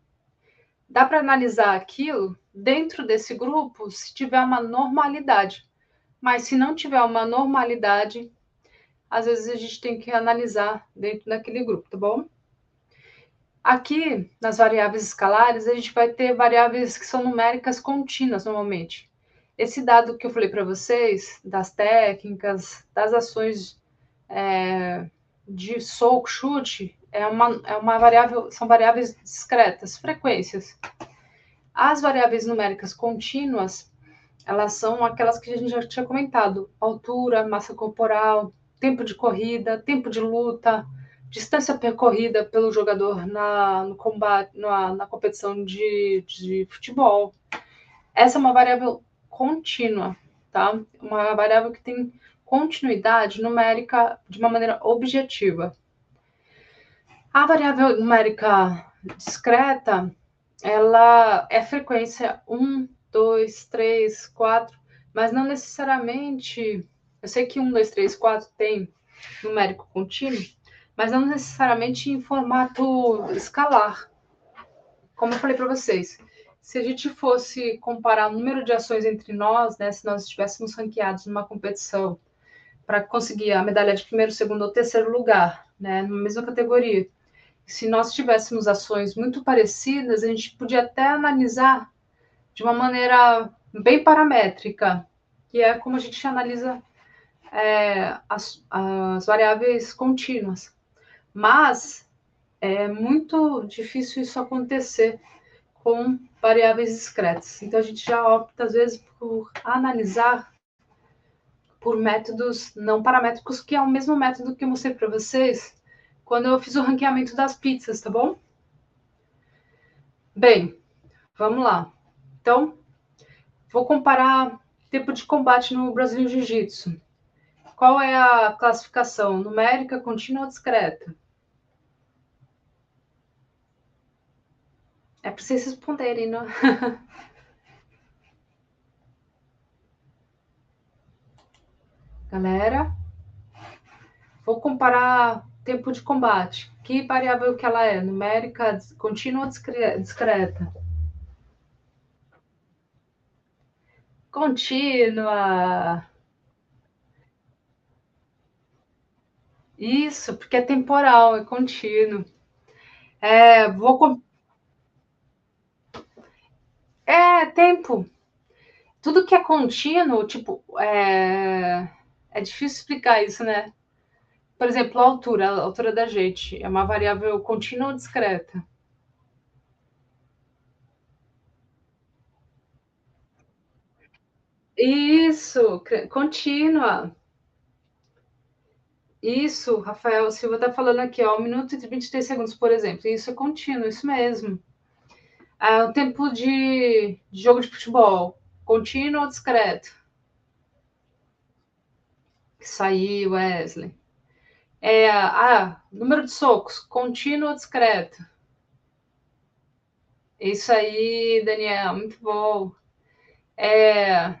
Dá para analisar aquilo dentro desse grupo se tiver uma normalidade. Mas se não tiver uma normalidade, às vezes a gente tem que analisar dentro daquele grupo, tá bom? Aqui, nas variáveis escalares, a gente vai ter variáveis que são numéricas contínuas, normalmente. Esse dado que eu falei para vocês, das técnicas, das ações de soco, chute, é uma variável, são variáveis discretas, frequências. As variáveis numéricas contínuas, elas são aquelas que a gente já tinha comentado: altura, massa corporal, tempo de corrida, tempo de luta, distância percorrida pelo jogador no combate, na competição de futebol. Essa é uma variável contínua, tá? Uma variável que tem continuidade numérica de uma maneira objetiva. A variável numérica discreta, ela é frequência 1, 2, 3, 4, mas não necessariamente. Eu sei que 1, 2, 3, 4 tem numérico contínuo, mas não necessariamente em formato escalar. Como eu falei para vocês, se a gente fosse comparar o número de ações entre nós, né, se nós estivéssemos ranqueados numa competição para conseguir a medalha de primeiro, segundo ou terceiro lugar, né, na mesma categoria, se nós tivéssemos ações muito parecidas, a gente podia até analisar de uma maneira bem paramétrica, que é como a gente analisa as variáveis contínuas. Mas é muito difícil isso acontecer com variáveis discretas. Então a gente já opta, às vezes, por analisar por métodos não paramétricos, que é o mesmo método que eu mostrei para vocês quando eu fiz o ranqueamento das pizzas, tá bom? Bem, vamos lá. Então, vou comparar tempo de combate no Brasil Jiu-Jitsu. Qual é a classificação? Numérica, contínua ou discreta? É para vocês responderem, não? Galera, vou comparar tempo de combate. Que variável que ela é? Numérica, contínua ou discreta? Contínua. Isso, porque é temporal, é contínuo. É, vou Tempo. Tudo que é contínuo, tipo, é difícil explicar isso, né? Por exemplo, a altura da gente é uma variável contínua ou discreta? Isso, contínua. Isso, Rafael Silva está falando aqui, ó, 1 minuto e 23 segundos, por exemplo. Isso é contínuo, isso mesmo. O tempo de jogo de futebol, contínuo ou discreto? Isso aí, Wesley. Número de socos, contínuo ou discreto? Isso aí, Daniel, muito bom. É,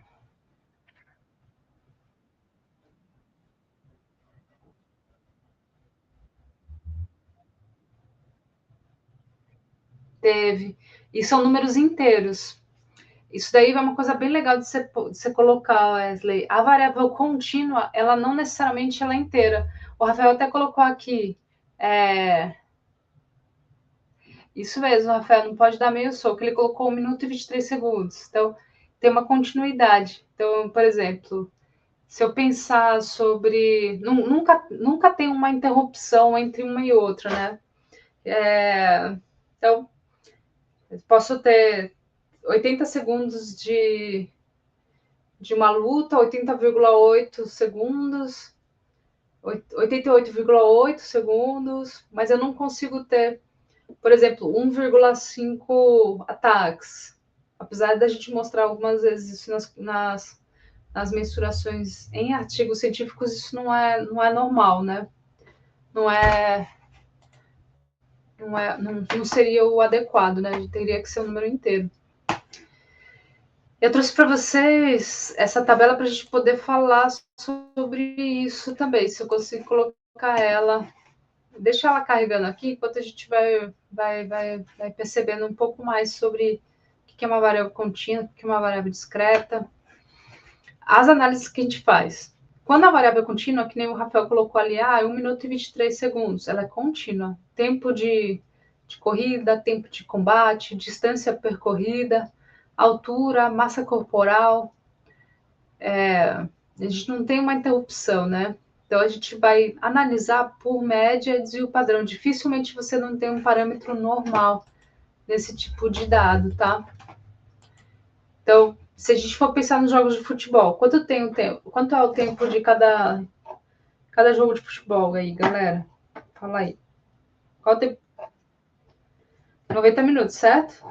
teve. E são números inteiros. Isso daí é uma coisa bem legal de você colocar, Wesley. A variável contínua, ela não necessariamente ela é inteira. O Rafael até colocou aqui. É, isso mesmo, Rafael, não pode dar meio soco. Ele colocou 1 minuto e 23 segundos. Então, tem uma continuidade. Então, por exemplo, se eu pensar sobre. Nunca tem uma interrupção entre uma e outra, né? Então, eu posso ter 80 segundos de uma luta, 80,8 segundos, 88,8 segundos, mas eu não consigo ter, por exemplo, 1,5 ataques. Apesar da gente mostrar algumas vezes isso nas mensurações em artigos científicos, isso não é normal, né? Não é, não seria o adequado, né? Teria que ser o número inteiro. Eu trouxe para vocês essa tabela para a gente poder falar sobre isso também, se eu consigo colocar ela. Deixa ela carregando aqui, enquanto a gente vai percebendo um pouco mais sobre o que é uma variável contínua, o que é uma variável discreta. As análises que a gente faz. Quando a variável é contínua, que nem o Rafael colocou ali, 1 minuto e 23 segundos, ela é contínua. Tempo de corrida, tempo de combate, distância percorrida, altura, massa corporal, a gente não tem uma interrupção, né? Então a gente vai analisar por média e desvio padrão. Dificilmente você não tem um parâmetro normal nesse tipo de dado, tá? Então, se a gente for pensar nos jogos de futebol, quanto tem o tempo? Quanto é o tempo de cada jogo de futebol aí, galera? Fala aí. Qual o tempo? 90 minutos, certo?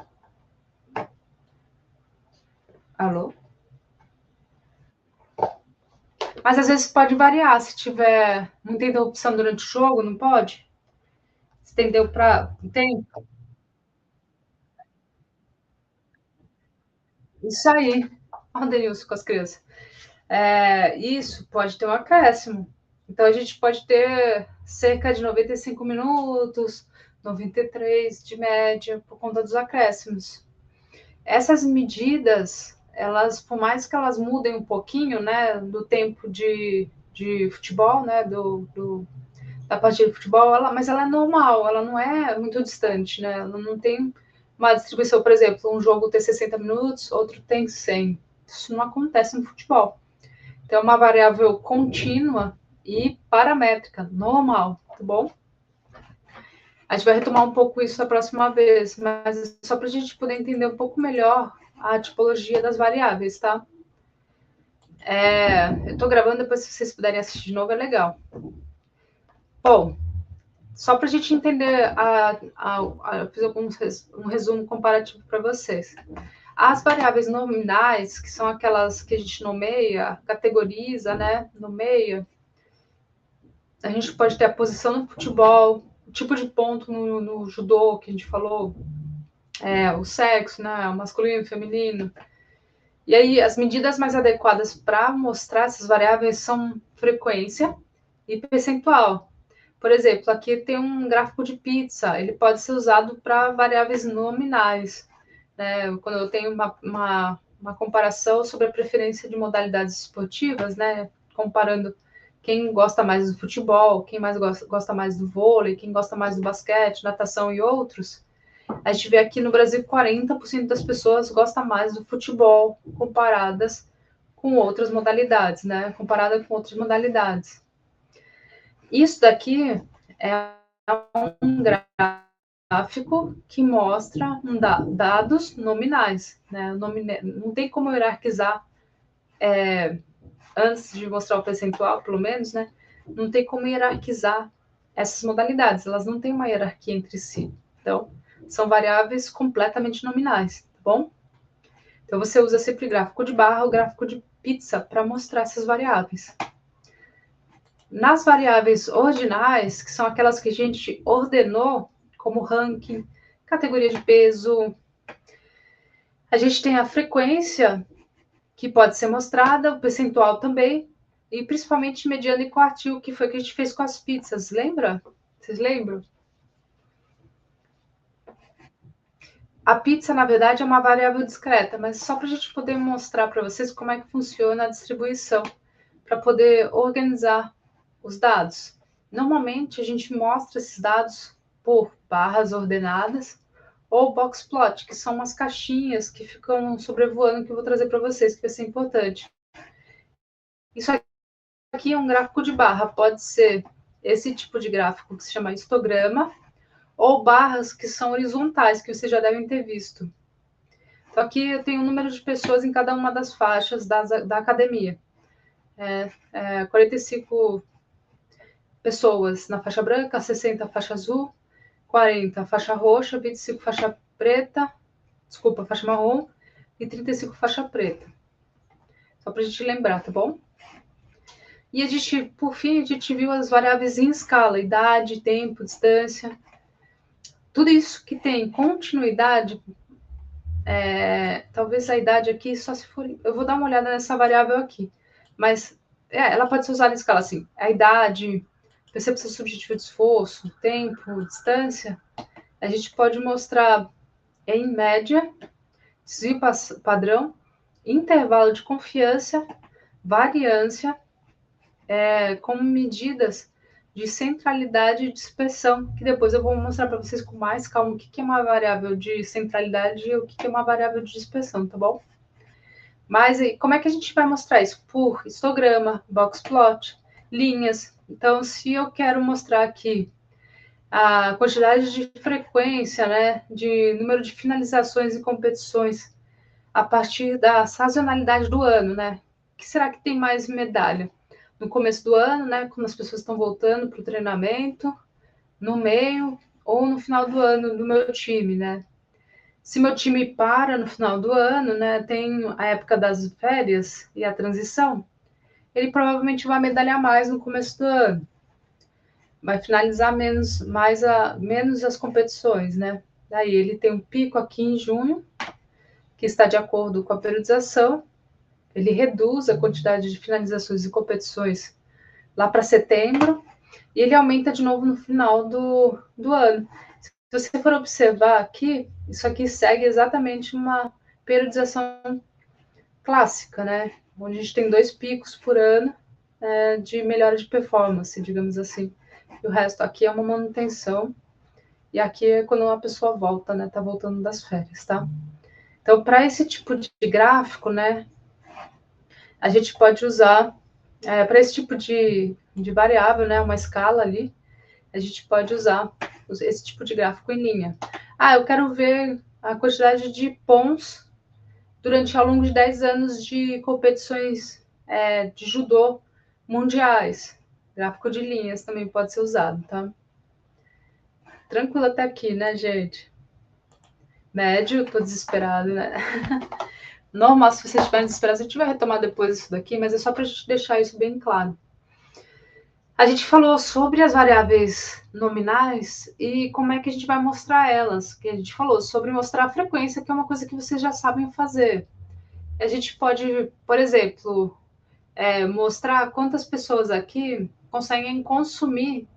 Alô? Mas às vezes pode variar, se tiver muita interrupção durante o jogo, não pode? Estendeu para tempo? Isso aí. Olha o Denilson com as crianças. Isso pode ter um acréscimo. Então a gente pode ter cerca de 95 minutos, 93 de média, por conta dos acréscimos. Essas medidas, elas, por mais que elas mudem um pouquinho, né, do tempo de futebol, né, da partida de futebol, mas ela é normal, ela não é muito distante, né, ela não tem uma distribuição, por exemplo, um jogo tem 60 minutos, outro tem 100. Isso não acontece no futebol. Então, é uma variável contínua e paramétrica, normal, tá bom? A gente vai retomar um pouco isso na próxima vez, mas só para a gente poder entender um pouco melhor a tipologia das variáveis, tá? Eu estou gravando, depois se vocês puderem assistir de novo, é legal. Bom, só para a gente entender, eu fiz um resumo comparativo para vocês. As variáveis nominais, que são aquelas que a gente nomeia, categoriza, né, nomeia, a gente pode ter a posição no futebol, o tipo de ponto no judô, que a gente falou, o sexo, né, o masculino, o feminino. E aí, as medidas mais adequadas para mostrar essas variáveis são frequência e percentual. Por exemplo, aqui tem um gráfico de pizza, ele pode ser usado para variáveis nominais. Né? Quando eu tenho uma comparação sobre a preferência de modalidades esportivas, né? Comparando quem gosta mais do futebol, quem mais gosta mais do vôlei, quem gosta mais do basquete, natação e outros. A gente vê aqui no Brasil 40% das pessoas gostam mais do futebol comparadas com outras modalidades, né? Comparada com outras modalidades. Isso daqui é um gráfico que mostra dados nominais, né? Não tem como hierarquizar antes de mostrar o percentual, pelo menos, né? Não tem como hierarquizar essas modalidades, elas não têm uma hierarquia entre si. Então, são variáveis completamente nominais, tá bom? Então, você usa sempre gráfico de barra ou gráfico de pizza para mostrar essas variáveis. Nas variáveis ordinais, que são aquelas que a gente ordenou, como ranking, categoria de peso, a gente tem a frequência, que pode ser mostrada, o percentual também, e principalmente mediano e quartil, que foi o que a gente fez com as pizzas, lembra? Vocês lembram? A pizza, na verdade, é uma variável discreta, mas só para a gente poder mostrar para vocês como é que funciona a distribuição, para poder organizar os dados. Normalmente, a gente mostra esses dados por barras ordenadas ou box plot, que são umas caixinhas que ficam sobrevoando, que eu vou trazer para vocês, que vai ser importante. Isso aqui é um gráfico de barra, pode ser esse tipo de gráfico que se chama histograma, ou barras que são horizontais, que vocês já devem ter visto. Então, aqui eu tenho o número de pessoas em cada uma das faixas da academia. 45 pessoas na faixa branca, 60 faixa azul, 40 faixa roxa, 25 faixa preta, desculpa, faixa marrom, e 35 faixa preta. Só para a gente lembrar, tá bom? E a gente, por fim, a gente viu as variáveis em escala, idade, tempo, distância. Tudo isso que tem continuidade, talvez a idade aqui só se for... Eu vou dar uma olhada nessa variável aqui, mas ela pode ser usada em escala assim, a idade, percepção subjetiva de esforço, tempo, distância, a gente pode mostrar em média, desvio padrão, intervalo de confiança, variância, como medidas de centralidade e dispersão, que depois eu vou mostrar para vocês com mais calma o que é uma variável de centralidade e o que é uma variável de dispersão, tá bom? Mas como é que a gente vai mostrar isso? Por histograma, box plot, linhas. Então, se eu quero mostrar aqui a quantidade de frequência, né, de número de finalizações e competições a partir da sazonalidade do ano, né? O que será que tem mais medalha? No começo do ano, né, quando as pessoas estão voltando para o treinamento, no meio ou no final do ano do meu time, né? Se meu time para no final do ano, né, tem a época das férias e a transição, ele provavelmente vai medalhar mais no começo do ano. Vai finalizar menos as competições, né? Daí ele tem um pico aqui em junho, que está de acordo com a periodização, ele reduz a quantidade de finalizações e competições lá para setembro, e ele aumenta de novo no final do ano. Se você for observar aqui, isso aqui segue exatamente uma periodização clássica, né? Onde a gente tem 2 picos por ano de melhora de performance, digamos assim. E o resto aqui é uma manutenção, e aqui é quando uma pessoa volta, né? Tá voltando das férias, tá? Então, para esse tipo de gráfico, né, a gente pode usar, para esse tipo de variável, né, uma escala ali, a gente pode usar esse tipo de gráfico em linha. Eu quero ver a quantidade de pontos durante ao longo de 10 anos de competições de judô mundiais. Gráfico de linhas também pode ser usado, tá? Tranquilo até aqui, né, gente? Médio, tô desesperado, né? Normal, se você estiver desesperado, a gente vai retomar depois isso daqui, mas é só para a gente deixar isso bem claro. A gente falou sobre as variáveis nominais e como é que a gente vai mostrar elas. Que a gente falou sobre mostrar a frequência, que é uma coisa que vocês já sabem fazer. A gente pode, por exemplo, mostrar quantas pessoas aqui conseguem consumir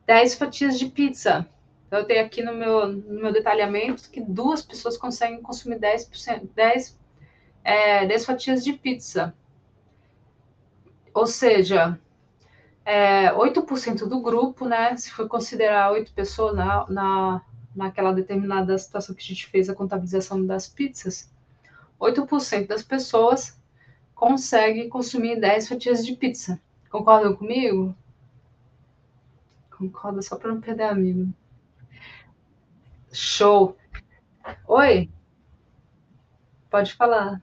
10 fatias de pizza. Então, eu tenho aqui no meu detalhamento que 2 pessoas conseguem consumir 10 fatias de pizza. Ou seja, 8% do grupo, né? Se for considerar 8 pessoas naquela determinada situação que a gente fez a contabilização das pizzas, 8% das pessoas conseguem consumir 10 fatias de pizza. Concordam comigo? Concorda só para não perder amigo. Show! Oi, pode falar.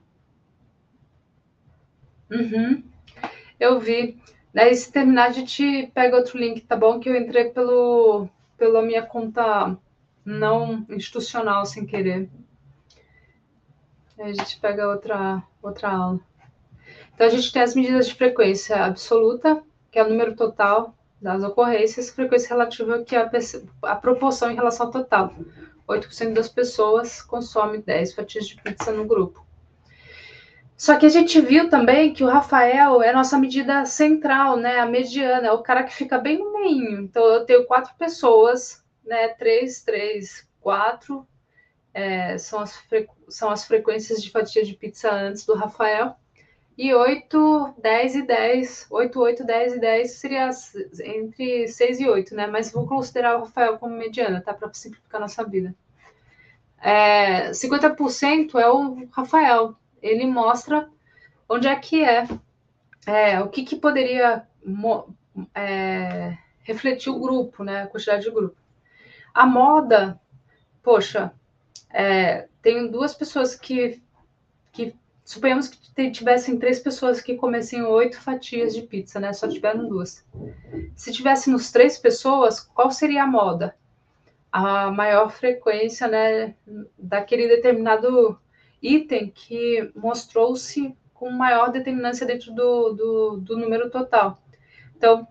Uhum, eu vi. Daí, se terminar, a gente pega outro link, tá bom? Que eu entrei pela minha conta não institucional sem querer. Aí a gente pega outra aula. Então, a gente tem as medidas de frequência absoluta, que é o número total das ocorrências, frequência relativa, que é a proporção em relação ao total. 8% das pessoas consomem 10 fatias de pizza no grupo. Só que a gente viu também que o Rafael é a nossa medida central, né? A mediana, é o cara que fica bem no meio. Então, eu tenho 4 pessoas, né? 3, 3, 4 são as frequências de fatia de pizza antes do Rafael. E 8, 10 e 10. 8, 8, 10 e 10 seria entre 6 e 8, né? Mas vou considerar o Rafael como mediana, tá? Para simplificar a nossa vida. 50% é o Rafael. Ele mostra onde é que o que poderia refletir o grupo, né? A quantidade de grupo. A moda, poxa, tem 2 pessoas que suponhamos que tivessem 3 pessoas que comessem 8 fatias de pizza, né? Só tiveram 2. Se tivéssemos 3 pessoas, qual seria a moda? A maior frequência, né, daquele determinado item que mostrou-se com maior determinância dentro do número total. Então,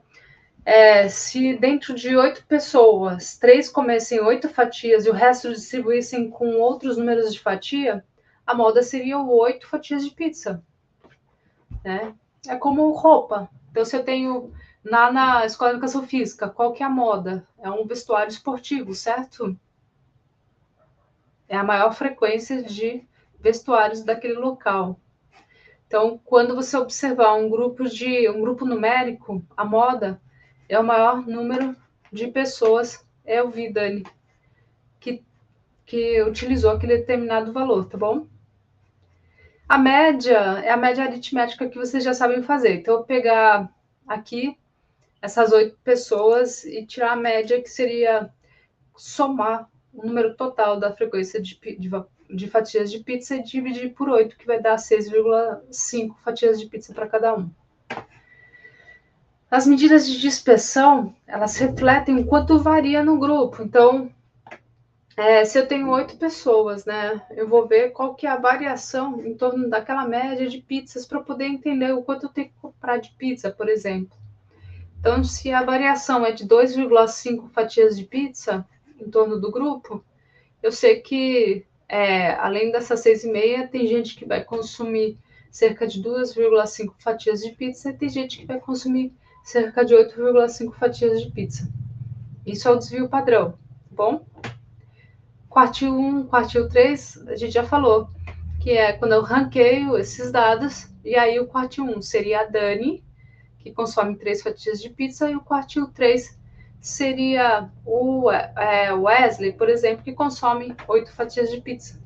se dentro de 8 pessoas, 3 comessem 8 fatias e o resto distribuíssem com outros números de fatia, a moda seria 8 fatias de pizza, né? É como roupa. Então, se eu tenho na escola de educação física, qual que é a moda? É um vestuário esportivo, certo? É a maior frequência de vestuários daquele local. Então, quando você observar um grupo numérico, a moda é o maior número de pessoas, eu vi, Dani, que utilizou aquele determinado valor, tá bom? A média é a média aritmética que vocês já sabem fazer. Então, eu vou pegar aqui essas 8 pessoas e tirar a média, que seria somar o número total da frequência de fatias de pizza e dividir por 8, que vai dar 6,5 fatias de pizza para cada um. As medidas de dispersão, elas refletem o quanto varia no grupo. Então, se eu tenho 8 pessoas, né, eu vou ver qual que é a variação em torno daquela média de pizzas para poder entender o quanto eu tenho que comprar de pizza, por exemplo. Então, se a variação é de 2,5 fatias de pizza em torno do grupo, eu sei que, além dessas 6,5, tem gente que vai consumir cerca de 2,5 fatias de pizza e tem gente que vai consumir cerca de 8,5 fatias de pizza. Isso é o desvio padrão, tá bom? Quartil 1, quartil 3, a gente já falou, que é quando eu ranqueio esses dados, e aí o quartil 1 seria a Dani, que consome 3 fatias de pizza, e o quartil 3 seria o Wesley, por exemplo, que consome 8 fatias de pizza.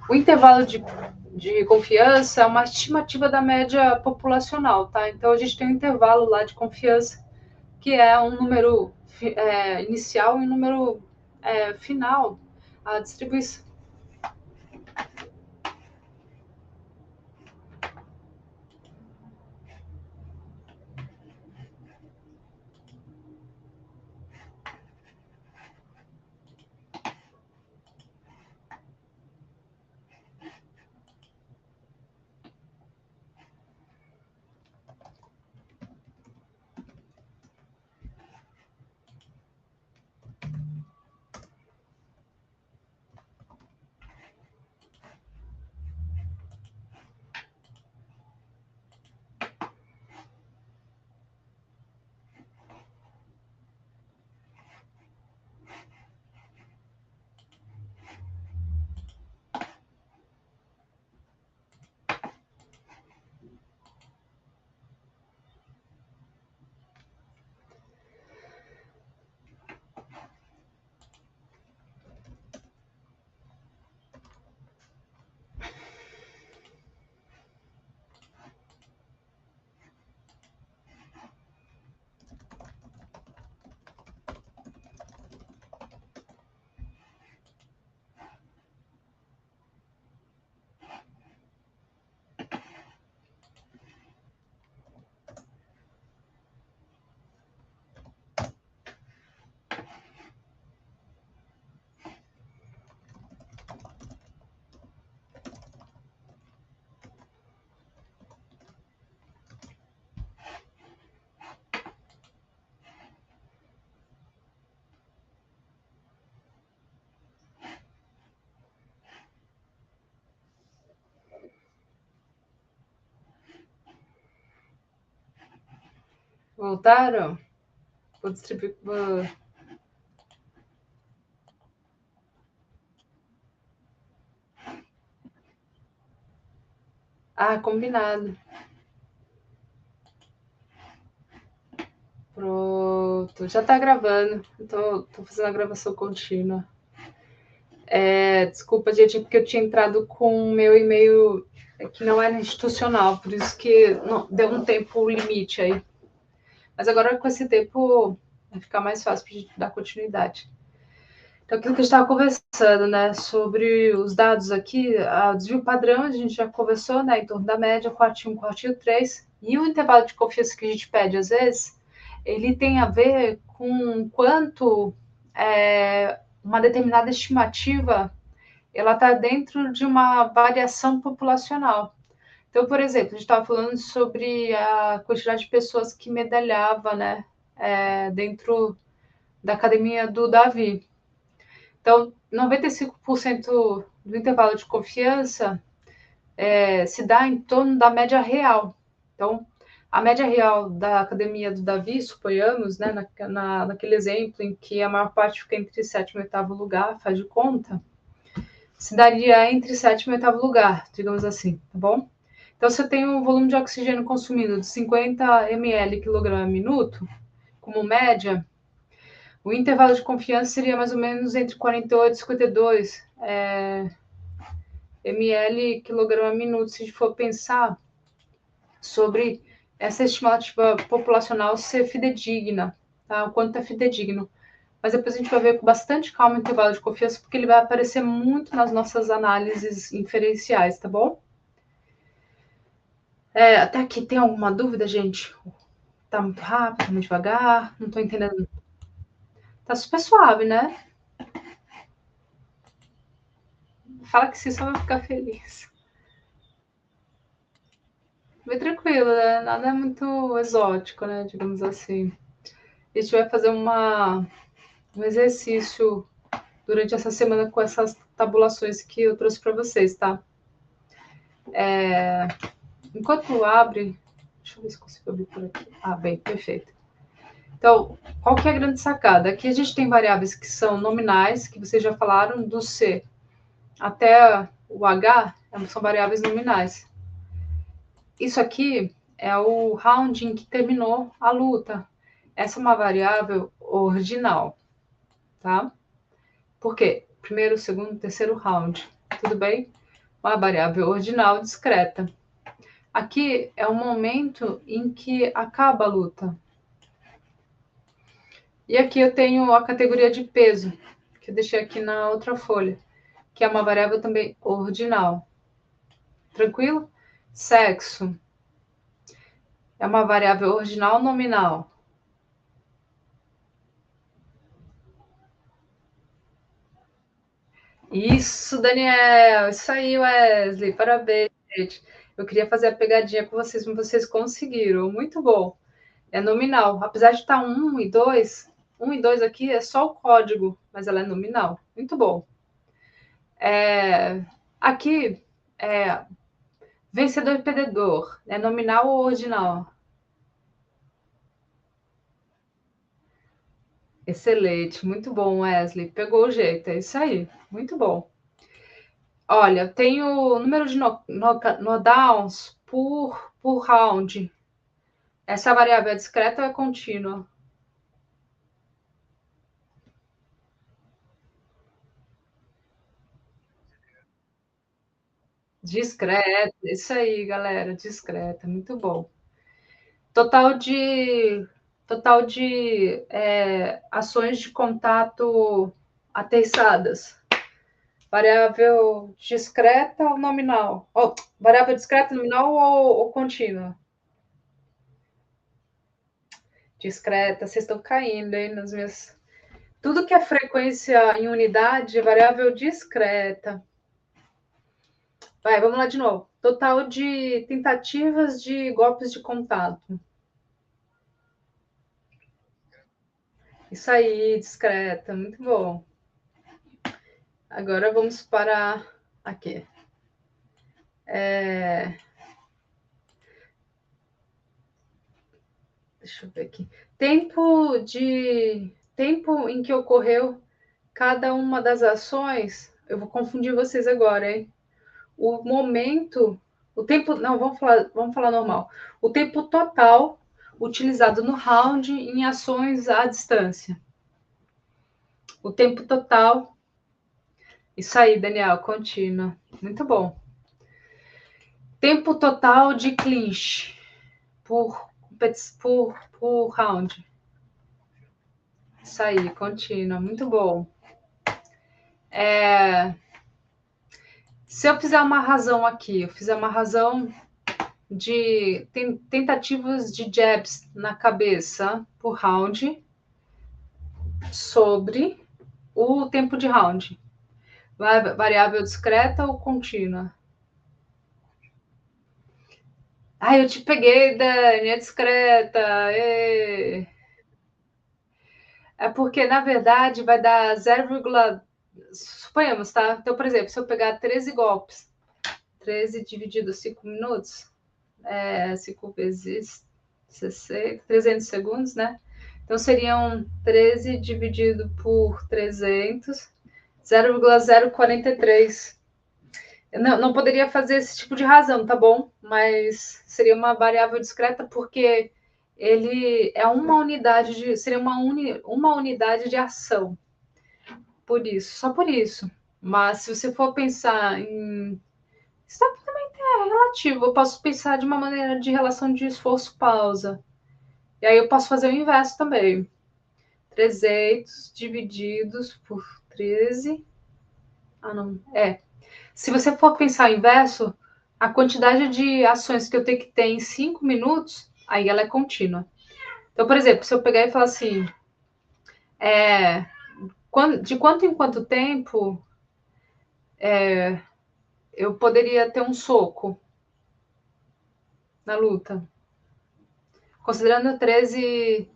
O intervalo de confiança é uma estimativa da média populacional, tá? Então, a gente tem um intervalo lá de confiança, que é um número inicial e um número final, a distribuição. Voltaram? Vou distribuir. Ah, combinado. Pronto. Já tá gravando. Tô fazendo a gravação contínua. Desculpa, gente, porque eu tinha entrado com o meu e-mail que não era institucional, por isso que não, deu um tempo limite aí. Mas agora com esse tempo vai ficar mais fácil para a gente dar continuidade. Então, aquilo que a gente estava conversando, né, sobre os dados aqui, o desvio padrão, a gente já conversou, né, em torno da média, quartil 1, quartil 3, e o intervalo de confiança que a gente pede, às vezes, ele tem a ver com quanto uma determinada estimativa ela está dentro de uma variação populacional. Então, por exemplo, a gente estava falando sobre a quantidade de pessoas que medalhava, né, dentro da academia do Davi. Então, 95% do intervalo de confiança se dá em torno da média real. Então, a média real da academia do Davi, suponhamos, né, naquele exemplo em que a maior parte fica entre sétimo e oitavo lugar, faz de conta, se daria entre sétimo e oitavo lugar, digamos assim, tá bom? Então, se eu tenho um volume de oxigênio consumido de 50 ml quilograma minuto, como média, o intervalo de confiança seria mais ou menos entre 48 e 52 ml quilograma minuto, se a gente for pensar sobre essa estimativa populacional ser fidedigna, tá? O quanto é fidedigno. Mas depois a gente vai ver com bastante calma o intervalo de confiança, porque ele vai aparecer muito nas nossas análises inferenciais, tá bom? Até aqui tem alguma dúvida, gente? Tá muito rápido, tá muito devagar? Não tô entendendo. Tá super suave, né? Fala que sim, só vai ficar feliz. Bem tranquilo, né? Nada é muito exótico, né? Digamos assim. A gente vai fazer um exercício durante essa semana com essas tabulações que eu trouxe para vocês, tá? Enquanto abre, deixa eu ver se consigo abrir por aqui. Ah, bem, perfeito. Então, qual que é a grande sacada? Aqui a gente tem variáveis que são nominais, que vocês já falaram, do C até o H, são variáveis nominais. Isso aqui é o round em que terminou a luta. Essa é uma variável ordinal, tá? Por quê? Primeiro, segundo, terceiro round. Tudo bem? Uma variável ordinal discreta. Aqui é o momento em que acaba a luta. E aqui eu tenho a categoria de peso, que eu deixei aqui na outra folha, que é uma variável também ordinal. Tranquilo? Sexo é uma variável ordinal nominal. Isso, Daniel. Isso aí, Wesley. Parabéns, gente. Eu queria fazer a pegadinha com vocês, mas vocês conseguiram. Muito bom. É nominal. Apesar de estar 1 e 2 aqui é só o código, mas ela é nominal. Muito bom. Aqui, vencedor e perdedor. É nominal ou ordinal? Excelente. Muito bom, Wesley. Pegou o jeito. É isso aí. Muito bom. Olha, tem o número de nodowns por round. Essa variável é discreta ou é contínua? Discreta. Isso aí, galera. Discreta. Muito bom. Total de ações de contato aterrissadas. Variável discreta ou nominal? Variável discreta, nominal ou contínua? Discreta. Vocês estão caindo aí nas minhas. Tudo que é frequência em unidade é variável discreta. Vai, vamos lá de novo. Total de tentativas de golpes de contato. Isso aí, discreta. Muito bom. Agora vamos para aqui. Deixa eu ver aqui. Tempo em que ocorreu cada uma das ações. Eu vou confundir vocês agora, hein? O momento, o tempo, não, vamos falar normal. O tempo total utilizado no round em ações à distância. O tempo total. Isso aí, Daniel, contínua. Muito bom. Tempo total de clinch por round. Isso aí, contínua. Muito bom. Se eu fizer uma razão aqui, eu fizer uma razão de tentativas de jabs na cabeça por round sobre o tempo de round. Variável discreta ou contínua? Ai, eu te peguei, Dani, é discreta. Ê. É porque, na verdade, vai dar 0, suponhamos, tá? Então, por exemplo, se eu pegar 13 golpes, 13 dividido 5 minutos, 5 vezes 60, 300 segundos, né? Então, seriam 13 dividido por 300, 0,043. Não poderia fazer esse tipo de razão, tá bom? Mas seria uma variável discreta porque ele é uma unidade de. Seria uma unidade de ação. Por isso, só por isso. Mas se você for pensar em. Isso também é relativo. Eu posso pensar de uma maneira de relação de esforço-pausa. E aí eu posso fazer o inverso também. 300 divididos por 13. Ah, não. Se você for pensar inverso, a quantidade de ações que eu tenho que ter em 5 minutos, aí ela é contínua. Então, por exemplo, se eu pegar e falar assim, de quanto em quanto tempo eu poderia ter um soco na luta? Considerando 13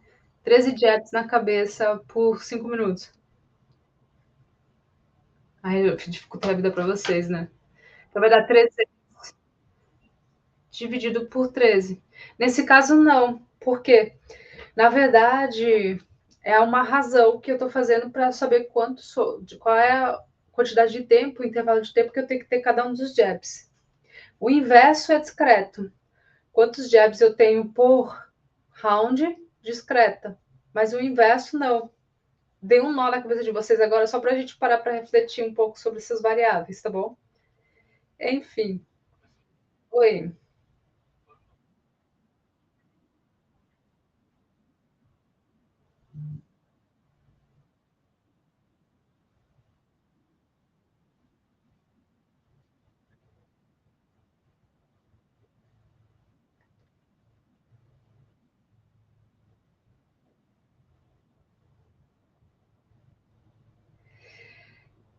jabs na cabeça por 5 minutos. Aí eu dificultei a vida para vocês, né? Então vai dar 13 dividido por 13. Nesse caso, não. Por quê? Na verdade, é uma razão que eu estou fazendo para saber qual é a quantidade de tempo, o intervalo de tempo que eu tenho que ter cada um dos jabs. O inverso é discreto. Quantos jabs eu tenho por round, discreta. Mas o inverso não. Dei um nó na cabeça de vocês agora só para a gente parar para refletir um pouco sobre essas variáveis, tá bom? Enfim. Oi.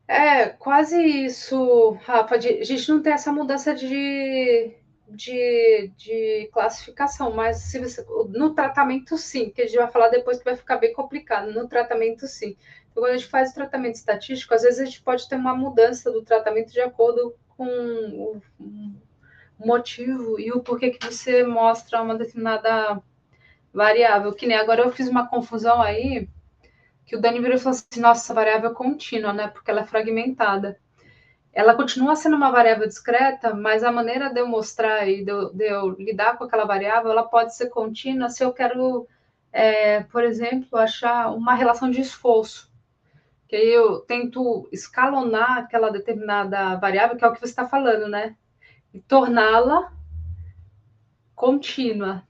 É, quase isso, Rafa. A gente não tem essa mudança de classificação, mas se você, no tratamento, sim, que a gente vai falar depois que vai ficar bem complicado. No tratamento, sim. Então, quando a gente faz o tratamento estatístico, às vezes a gente pode ter uma mudança do tratamento de acordo com o motivo e o porquê que você mostra uma determinada variável. Que nem agora eu fiz uma confusão aí, que o Dani virou e falou assim: nossa, essa variável é contínua, né? Porque ela é fragmentada. Ela continua sendo uma variável discreta, mas a maneira de eu mostrar e de eu lidar com aquela variável, ela pode ser contínua se eu quero, por exemplo, achar uma relação de esforço. Que aí eu tento escalonar aquela determinada variável, que é o que você está falando, né? E torná-la contínua.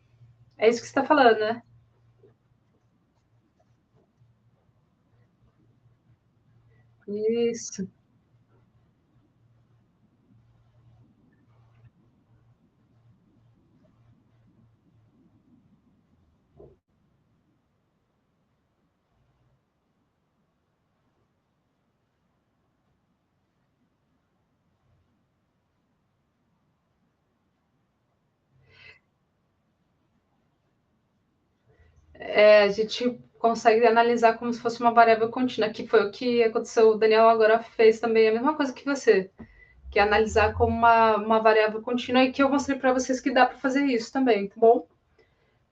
É isso que você está falando, né? Isso. A gente consegue analisar como se fosse uma variável contínua, que foi o que aconteceu. O Daniel agora fez também a mesma coisa que você, que é analisar como uma variável contínua, e que eu mostrei para vocês que dá para fazer isso também, tá bom?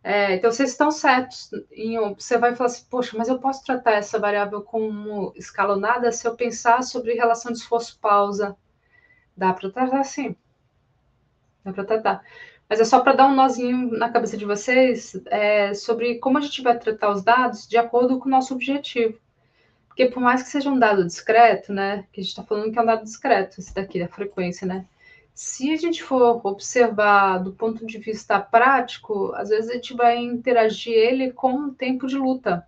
Então, vocês estão certos em observar e falar assim, poxa, mas eu posso tratar essa variável como escalonada se eu pensar sobre relação de esforço-pausa. Dá para tratar, sim. Dá para tratar. Mas é só para dar um nozinho na cabeça de vocês sobre como a gente vai tratar os dados de acordo com o nosso objetivo. Porque por mais que seja um dado discreto, né? Que a gente está falando que é um dado discreto, esse daqui, a frequência, né? Se a gente for observar do ponto de vista prático, às vezes a gente vai interagir ele com o tempo de luta,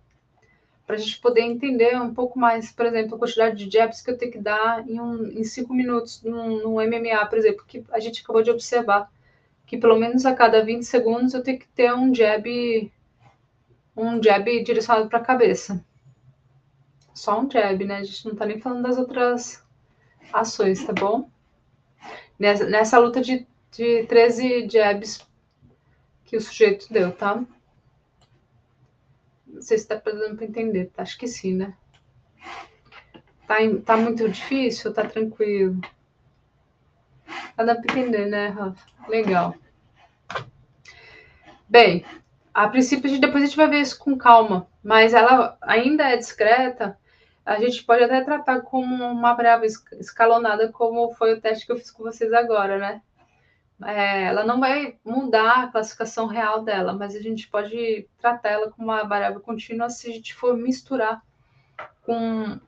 para a gente poder entender um pouco mais, por exemplo, a quantidade de jabs que eu tenho que dar em 5 minutos no MMA, por exemplo, que a gente acabou de observar, que pelo menos a cada 20 segundos eu tenho que ter um jab direcionado para a cabeça. Só um jab, né? A gente não está nem falando das outras ações, tá bom? Nessa luta de 13 jabs que o sujeito deu, tá? Não sei se tá dando para entender, tá? Acho que sim, né? Tá muito difícil ou tá tranquilo? Tá dando para entender, né, Rafa? Legal. Bem, a princípio, depois a gente vai ver isso com calma, mas ela ainda é discreta. A gente pode até tratar como uma variável escalonada, como foi o teste que eu fiz com vocês agora, né? Ela não vai mudar a classificação real dela, mas a gente pode tratar ela como uma variável contínua se a gente for misturar com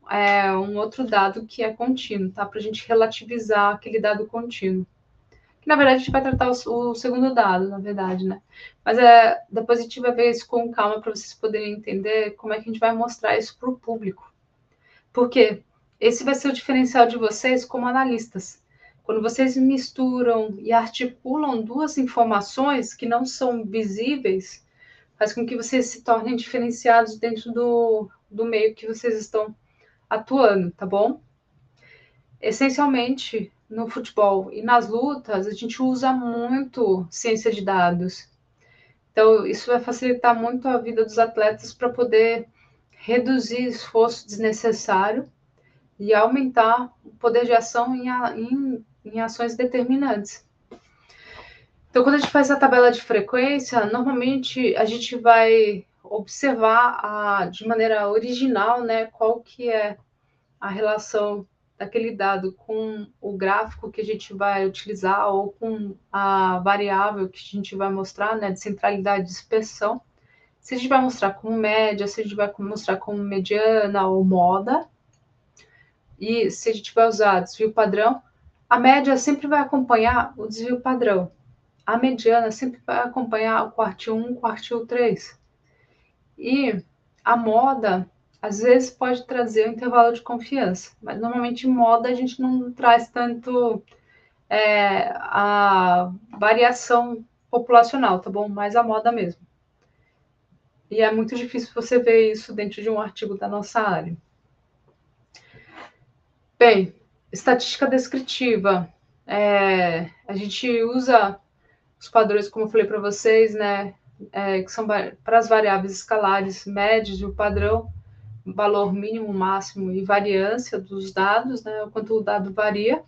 um outro dado que é contínuo, tá? Para a gente relativizar aquele dado contínuo. Que na verdade a gente vai tratar o segundo dado, na verdade, né? Mas depois a gente vai ver isso com calma para vocês poderem entender como é que a gente vai mostrar isso para o público. Por quê? Esse vai ser o diferencial de vocês como analistas. Quando vocês misturam e articulam duas informações que não são visíveis, faz com que vocês se tornem diferenciados dentro do meio que vocês estão atuando, tá bom? Essencialmente, no futebol e nas lutas, a gente usa muito ciência de dados. Então, isso vai facilitar muito a vida dos atletas para poder reduzir esforço desnecessário e aumentar o poder de ação em ações determinantes. Então, quando a gente faz a tabela de frequência, normalmente a gente vai observar de maneira original, né, qual que é a relação daquele dado com o gráfico que a gente vai utilizar ou com a variável que a gente vai mostrar, né, de centralidade de dispersão. Se a gente vai mostrar como média, se a gente vai mostrar como mediana ou moda, e se a gente vai usar desvio padrão, a média sempre vai acompanhar o desvio padrão. A mediana sempre vai acompanhar o quartil 1, quartil 3. E a moda, às vezes, pode trazer um intervalo de confiança, mas normalmente moda a gente não traz tanto a variação populacional, tá bom? Mais a moda mesmo. E é muito difícil você ver isso dentro de um artigo da nossa área. Bem, estatística descritiva. A gente usa os padrões, como eu falei para vocês, né? Que são para as variáveis escalares médias, o padrão, valor mínimo, máximo e variância dos dados, né? O quanto o dado varia.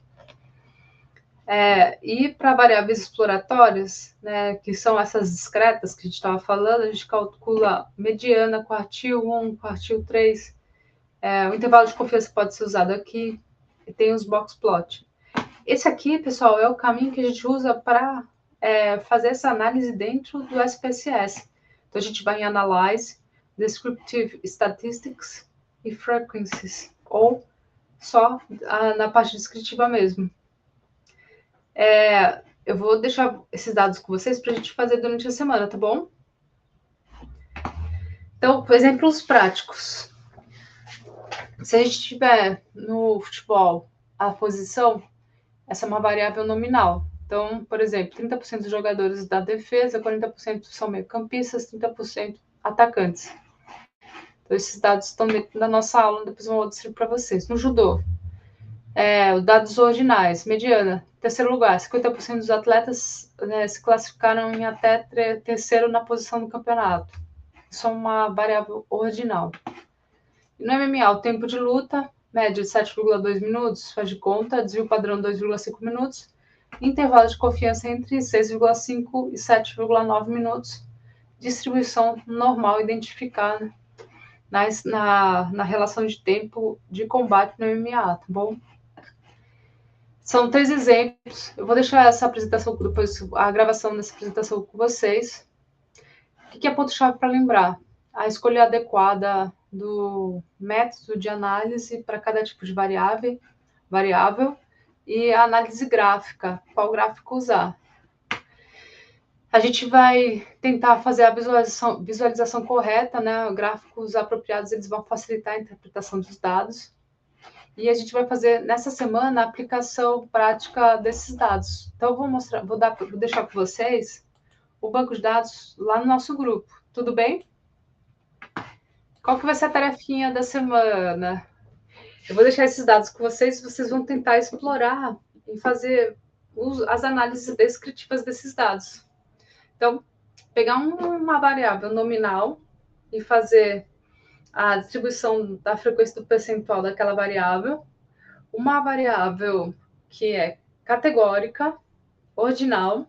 E para variáveis exploratórias, né, que são essas discretas que a gente estava falando, a gente calcula mediana, quartil 1, quartil 3. O intervalo de confiança pode ser usado aqui, e tem os box plot. Esse aqui, pessoal, é o caminho que a gente usa para fazer essa análise dentro do SPSS. Então, a gente vai em Analyze, Descriptive Statistics e Frequencies, ou só na parte descritiva mesmo. Eu vou deixar esses dados com vocês para a gente fazer durante a semana, tá bom? Então, exemplos práticos. Se a gente tiver no futebol a posição, essa é uma variável nominal. Então, por exemplo, 30% dos jogadores da defesa, 40% são meio-campistas, 30% atacantes. Então, esses dados estão dentro da nossa aula, depois eu vou mostrar para vocês. No judô, os dados ordinais, mediana, terceiro lugar, 50% dos atletas se classificaram em até terceiro na posição do campeonato. Isso é uma variável ordinal. E no MMA, o tempo de luta, média de 7,2 minutos, faz de conta, desvio padrão 2,5 minutos, intervalo de confiança entre 6,5 e 7,9 minutos, distribuição normal, identificar, né, na relação de tempo de combate no MMA, tá bom? São 3 exemplos. Eu vou deixar essa apresentação, depois a gravação dessa apresentação com vocês. O que é ponto-chave para lembrar? A escolha adequada do método de análise para cada tipo de variável e a análise gráfica, qual gráfico usar. A gente vai tentar fazer a visualização correta, né? Gráficos apropriados, eles vão facilitar a interpretação dos dados. E a gente vai fazer, nessa semana, a aplicação prática desses dados. Então, eu vou deixar para vocês o banco de dados lá no nosso grupo. Tudo bem? Qual que vai ser a tarefinha da semana? Eu vou deixar esses dados com vocês vão tentar explorar e fazer as análises descritivas desses dados. Então, pegar uma variável nominal e fazer a distribuição da frequência do percentual daquela variável, uma variável que é categórica, ordinal,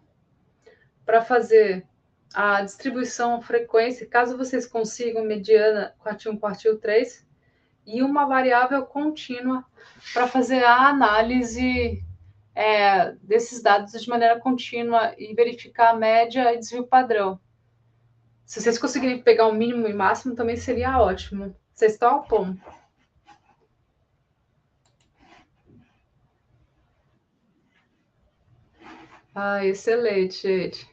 para fazer a distribuição frequência, caso vocês consigam mediana, quartil 1, quartil 3, e uma variável contínua para fazer a análise desses dados de maneira contínua e verificar a média e desvio padrão. Se vocês conseguirem pegar o mínimo e máximo, também seria ótimo. Vocês topam? Ah, excelente, gente.